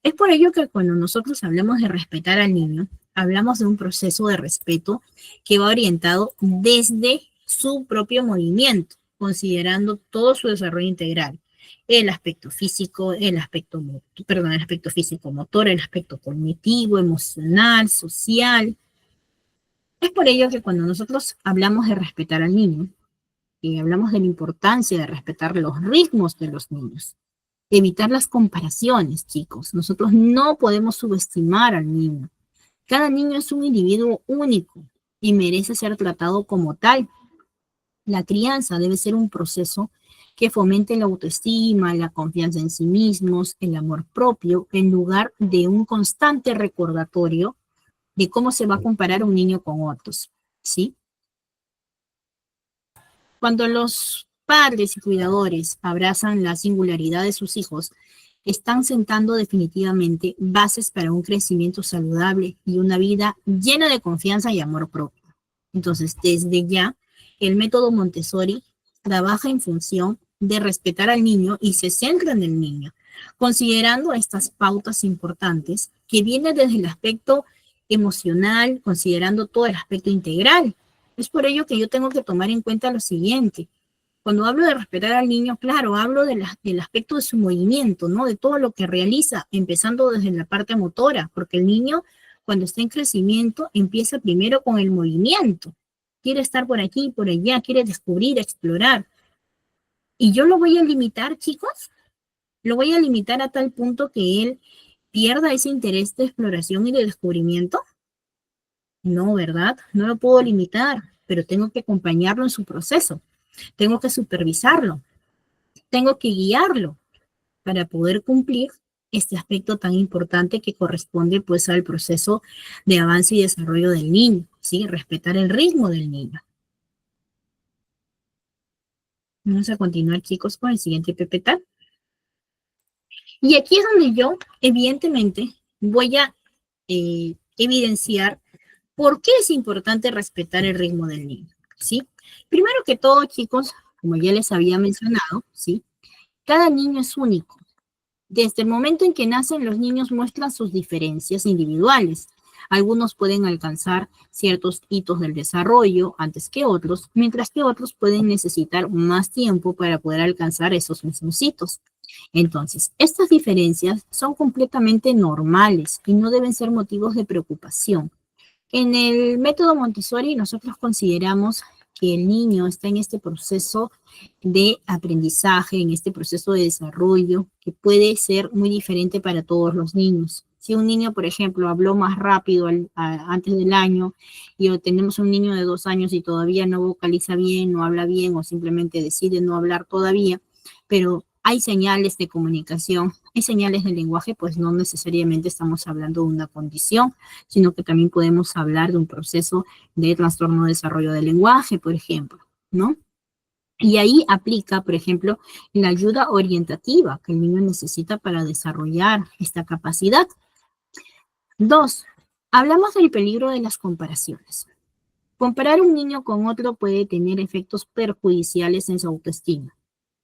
Es por ello que cuando nosotros hablamos de respetar al niño, hablamos de un proceso de respeto que va orientado desde su propio movimiento, considerando todo su desarrollo integral. El aspecto físico, el aspecto físico motor, el aspecto cognitivo, emocional, social. Es por ello que cuando nosotros hablamos de respetar al niño, y hablamos de la importancia de respetar los ritmos de los niños, evitar las comparaciones, chicos. Nosotros no podemos subestimar al niño. Cada niño es un individuo único y merece ser tratado como tal. La crianza debe ser un proceso que fomente la autoestima, la confianza en sí mismos, el amor propio, en lugar de un constante recordatorio de cómo se va a comparar un niño con otros, ¿sí? Cuando los padres y cuidadores abrazan la singularidad de sus hijos, están sentando definitivamente bases para un crecimiento saludable y una vida llena de confianza y amor propio. Entonces, desde ya, el método Montessori trabaja en función de respetar al niño y se centra en el niño, considerando estas pautas importantes que vienen desde el aspecto emocional, considerando todo el aspecto integral. Es por ello que yo tengo que tomar en cuenta lo siguiente. Cuando hablo de respetar al niño, claro, hablo del aspecto de su movimiento, ¿no? De todo lo que realiza, empezando desde la parte motora, porque el niño, cuando está en crecimiento, empieza primero con el movimiento. Quiere estar por aquí y por allá, quiere descubrir, explorar. Y yo lo voy a limitar, chicos, lo voy a limitar a tal punto que él pierda ese interés de exploración y de descubrimiento. No, ¿verdad? No lo puedo limitar, pero tengo que acompañarlo en su proceso. Tengo que supervisarlo, tengo que guiarlo para poder cumplir este aspecto tan importante que corresponde pues al proceso de avance y desarrollo del niño, ¿sí? Respetar el ritmo del niño. Vamos a continuar, chicos, con el siguiente PPT. Y aquí es donde yo, evidentemente, voy a evidenciar por qué es importante respetar el ritmo del niño, ¿sí? Primero que todo, chicos, como ya les había mencionado, ¿sí? Cada niño es único. Desde el momento en que nacen, los niños muestran sus diferencias individuales. Algunos pueden alcanzar ciertos hitos del desarrollo antes que otros, mientras que otros pueden necesitar más tiempo para poder alcanzar esos mismos hitos. Entonces, estas diferencias son completamente normales y no deben ser motivos de preocupación. En el método Montessori nosotros consideramos que el niño está en este proceso de aprendizaje, en este proceso de desarrollo, que puede ser muy diferente para todos los niños. Si un niño, por ejemplo, habló más rápido antes del año y tenemos un niño de 2 años y todavía no vocaliza bien, no habla bien o simplemente decide no hablar todavía, pero hay señales de comunicación, hay señales de lenguaje, pues no necesariamente estamos hablando de una condición, sino que también podemos hablar de un proceso de trastorno de desarrollo del lenguaje, por ejemplo, ¿no? Y ahí aplica, por ejemplo, la ayuda orientativa que el niño necesita para desarrollar esta capacidad. 2, hablamos del peligro de las comparaciones. Comparar un niño con otro puede tener efectos perjudiciales en su autoestima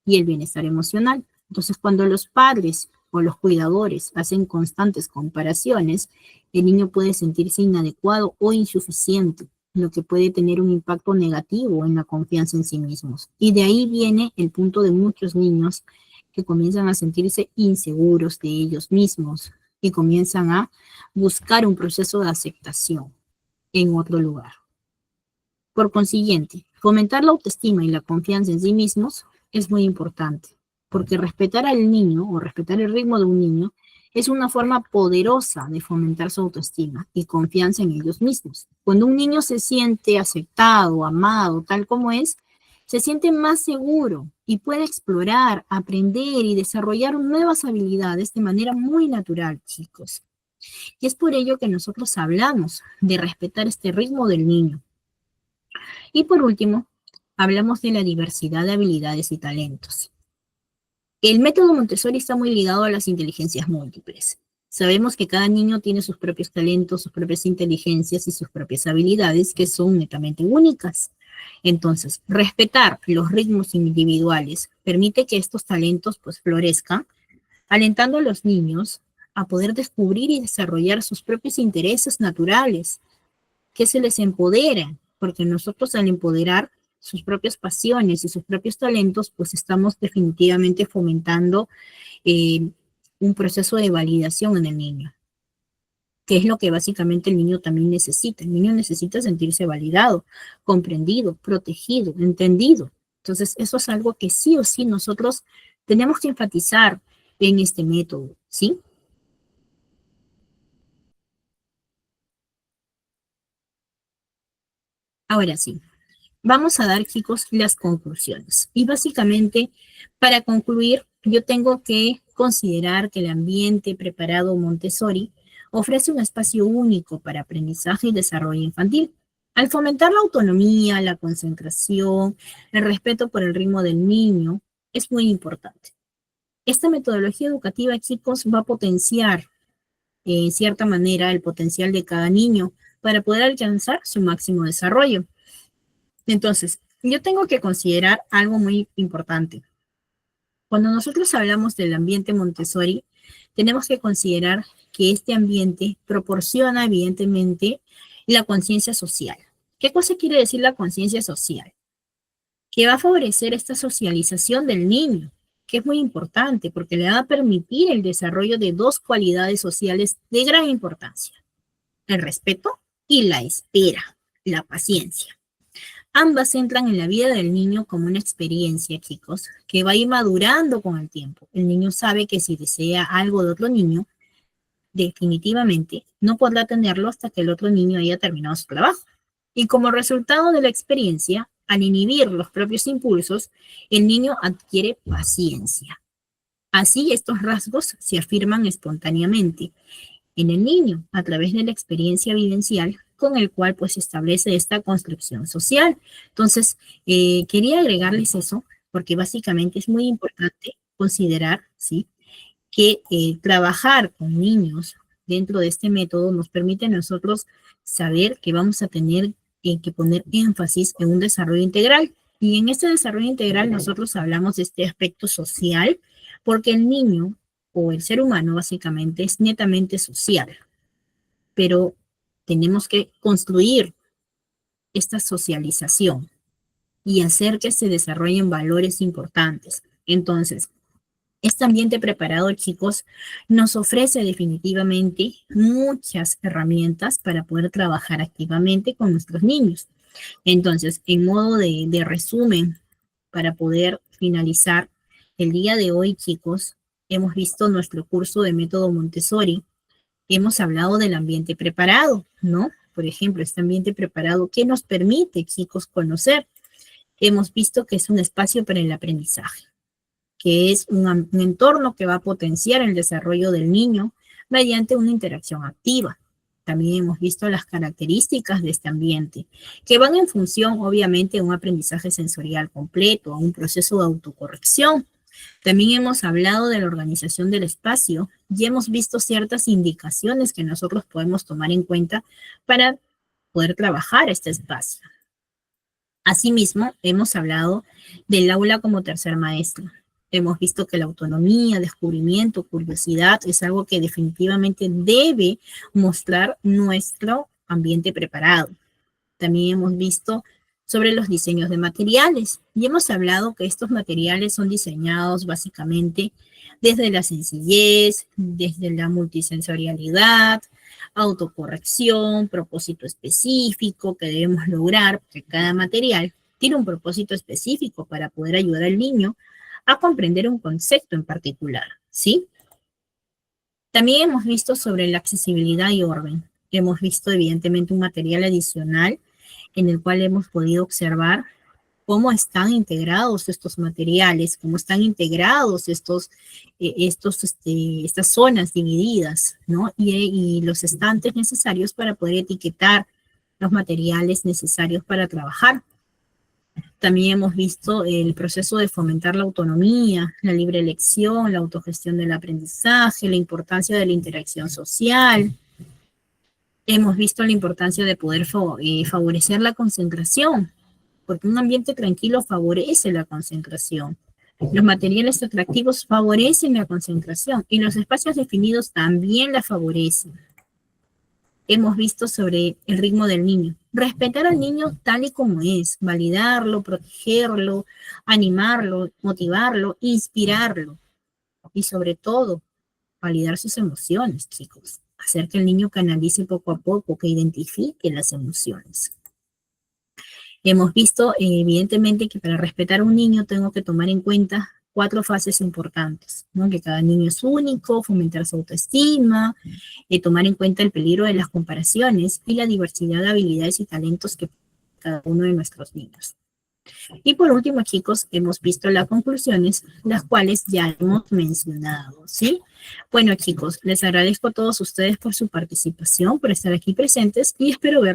y el bienestar emocional. Entonces, cuando los padres o los cuidadores hacen constantes comparaciones, el niño puede sentirse inadecuado o insuficiente, lo que puede tener un impacto negativo en la confianza en sí mismos. Y de ahí viene el punto de muchos niños que comienzan a sentirse inseguros de ellos mismos y comienzan a buscar un proceso de aceptación en otro lugar. Por consiguiente, fomentar la autoestima y la confianza en sí mismos es muy importante, porque respetar al niño o respetar el ritmo de un niño es una forma poderosa de fomentar su autoestima y confianza en ellos mismos. Cuando un niño se siente aceptado, amado, tal como es, se siente más seguro y puede explorar, aprender y desarrollar nuevas habilidades de manera muy natural, chicos. Y es por ello que nosotros hablamos de respetar este ritmo del niño. Y por último, hablamos de la diversidad de habilidades y talentos. El método Montessori está muy ligado a las inteligencias múltiples. Sabemos que cada niño tiene sus propios talentos, sus propias inteligencias y sus propias habilidades que son netamente únicas. Entonces, respetar los ritmos individuales permite que estos talentos pues florezcan, alentando a los niños a poder descubrir y desarrollar sus propios intereses naturales, que se les empodera, porque nosotros al empoderar sus propias pasiones y sus propios talentos, pues estamos definitivamente fomentando un proceso de validación en el niño, que es lo que básicamente el niño también necesita. El niño necesita sentirse validado, comprendido, protegido, entendido. Entonces, eso es algo que sí o sí nosotros tenemos que enfatizar en este método, ¿sí? Ahora sí. Vamos a dar, chicos, las conclusiones. Y básicamente, para concluir, yo tengo que considerar que el ambiente preparado Montessori ofrece un espacio único para aprendizaje y desarrollo infantil. Al fomentar la autonomía, la concentración, el respeto por el ritmo del niño, es muy importante. Esta metodología educativa, chicos, va a potenciar en cierta manera el potencial de cada niño para poder alcanzar su máximo desarrollo. Entonces, yo tengo que considerar algo muy importante. Cuando nosotros hablamos del ambiente Montessori, tenemos que considerar que este ambiente proporciona evidentemente la conciencia social. ¿Qué cosa quiere decir la conciencia social? Que va a favorecer esta socialización del niño, que es muy importante porque le va a permitir el desarrollo de dos cualidades sociales de gran importancia: el respeto y la espera, la paciencia. Ambas entran en la vida del niño como una experiencia, chicos, que va a ir madurando con el tiempo. El niño sabe que si desea algo de otro niño, definitivamente no podrá tenerlo hasta que el otro niño haya terminado su trabajo. Y como resultado de la experiencia, al inhibir los propios impulsos, el niño adquiere paciencia. Así, estos rasgos se afirman espontáneamente en el niño a través de la experiencia vivencial con el cual pues se establece esta construcción social. Entonces, quería agregarles eso porque básicamente es muy importante considerar, ¿sí?, que trabajar con niños dentro de este método nos permite a nosotros saber que vamos a tener que poner énfasis en un desarrollo integral. Y en este desarrollo integral nosotros hablamos de este aspecto social, porque el niño o el ser humano básicamente es netamente social. Pero tenemos que construir esta socialización y hacer que se desarrollen valores importantes. Entonces, este ambiente preparado, chicos, nos ofrece definitivamente muchas herramientas para poder trabajar activamente con nuestros niños. Entonces, en modo de resumen, para poder finalizar, el día de hoy, chicos, hemos visto nuestro curso de método Montessori. Hemos hablado del ambiente preparado, ¿no? Por ejemplo, este ambiente preparado, ¿qué nos permite, chicos, conocer? Hemos visto que es un espacio para el aprendizaje, que es un entorno que va a potenciar el desarrollo del niño mediante una interacción activa. También hemos visto las características de este ambiente, que van en función, obviamente, a un aprendizaje sensorial completo, a un proceso de autocorrección. También hemos hablado de la organización del espacio y hemos visto ciertas indicaciones que nosotros podemos tomar en cuenta para poder trabajar este espacio. Asimismo, hemos hablado del aula como tercer maestro. Hemos visto que la autonomía, descubrimiento, curiosidad es algo que definitivamente debe mostrar nuestro ambiente preparado. También hemos visto sobre los diseños de materiales y hemos hablado que estos materiales son diseñados básicamente desde la sencillez, desde la multisensorialidad, autocorrección, propósito específico que debemos lograr, porque cada material tiene un propósito específico para poder ayudar al niño a comprender un concepto en particular, ¿sí? También hemos visto sobre la accesibilidad y orden. Hemos visto evidentemente un material adicional en el cual hemos podido observar cómo están integrados estos materiales, cómo están integrados estas zonas divididas, ¿no? Y los estantes necesarios para poder etiquetar los materiales necesarios para trabajar. También hemos visto el proceso de fomentar la autonomía, la libre elección, la autogestión del aprendizaje, la importancia de la interacción social. Hemos visto la importancia de poder favorecer la concentración, porque un ambiente tranquilo favorece la concentración. Los materiales atractivos favorecen la concentración y los espacios definidos también la favorecen. Hemos visto sobre el ritmo del niño. Respetar al niño tal y como es, validarlo, protegerlo, animarlo, motivarlo, inspirarlo. Y sobre todo, validar sus emociones, chicos. Hacer que el niño canalice poco a poco, que identifique las emociones. Hemos visto, evidentemente, que para respetar a un niño tengo que tomar en cuenta 4 fases importantes, ¿no? Que cada niño es único, fomentar su autoestima, tomar en cuenta el peligro de las comparaciones y la diversidad de habilidades y talentos que cada uno de nuestros niños. Y por último, chicos, hemos visto las conclusiones, las cuales ya hemos mencionado, ¿sí? Bueno, chicos, les agradezco a todos ustedes por su participación, por estar aquí presentes y espero ver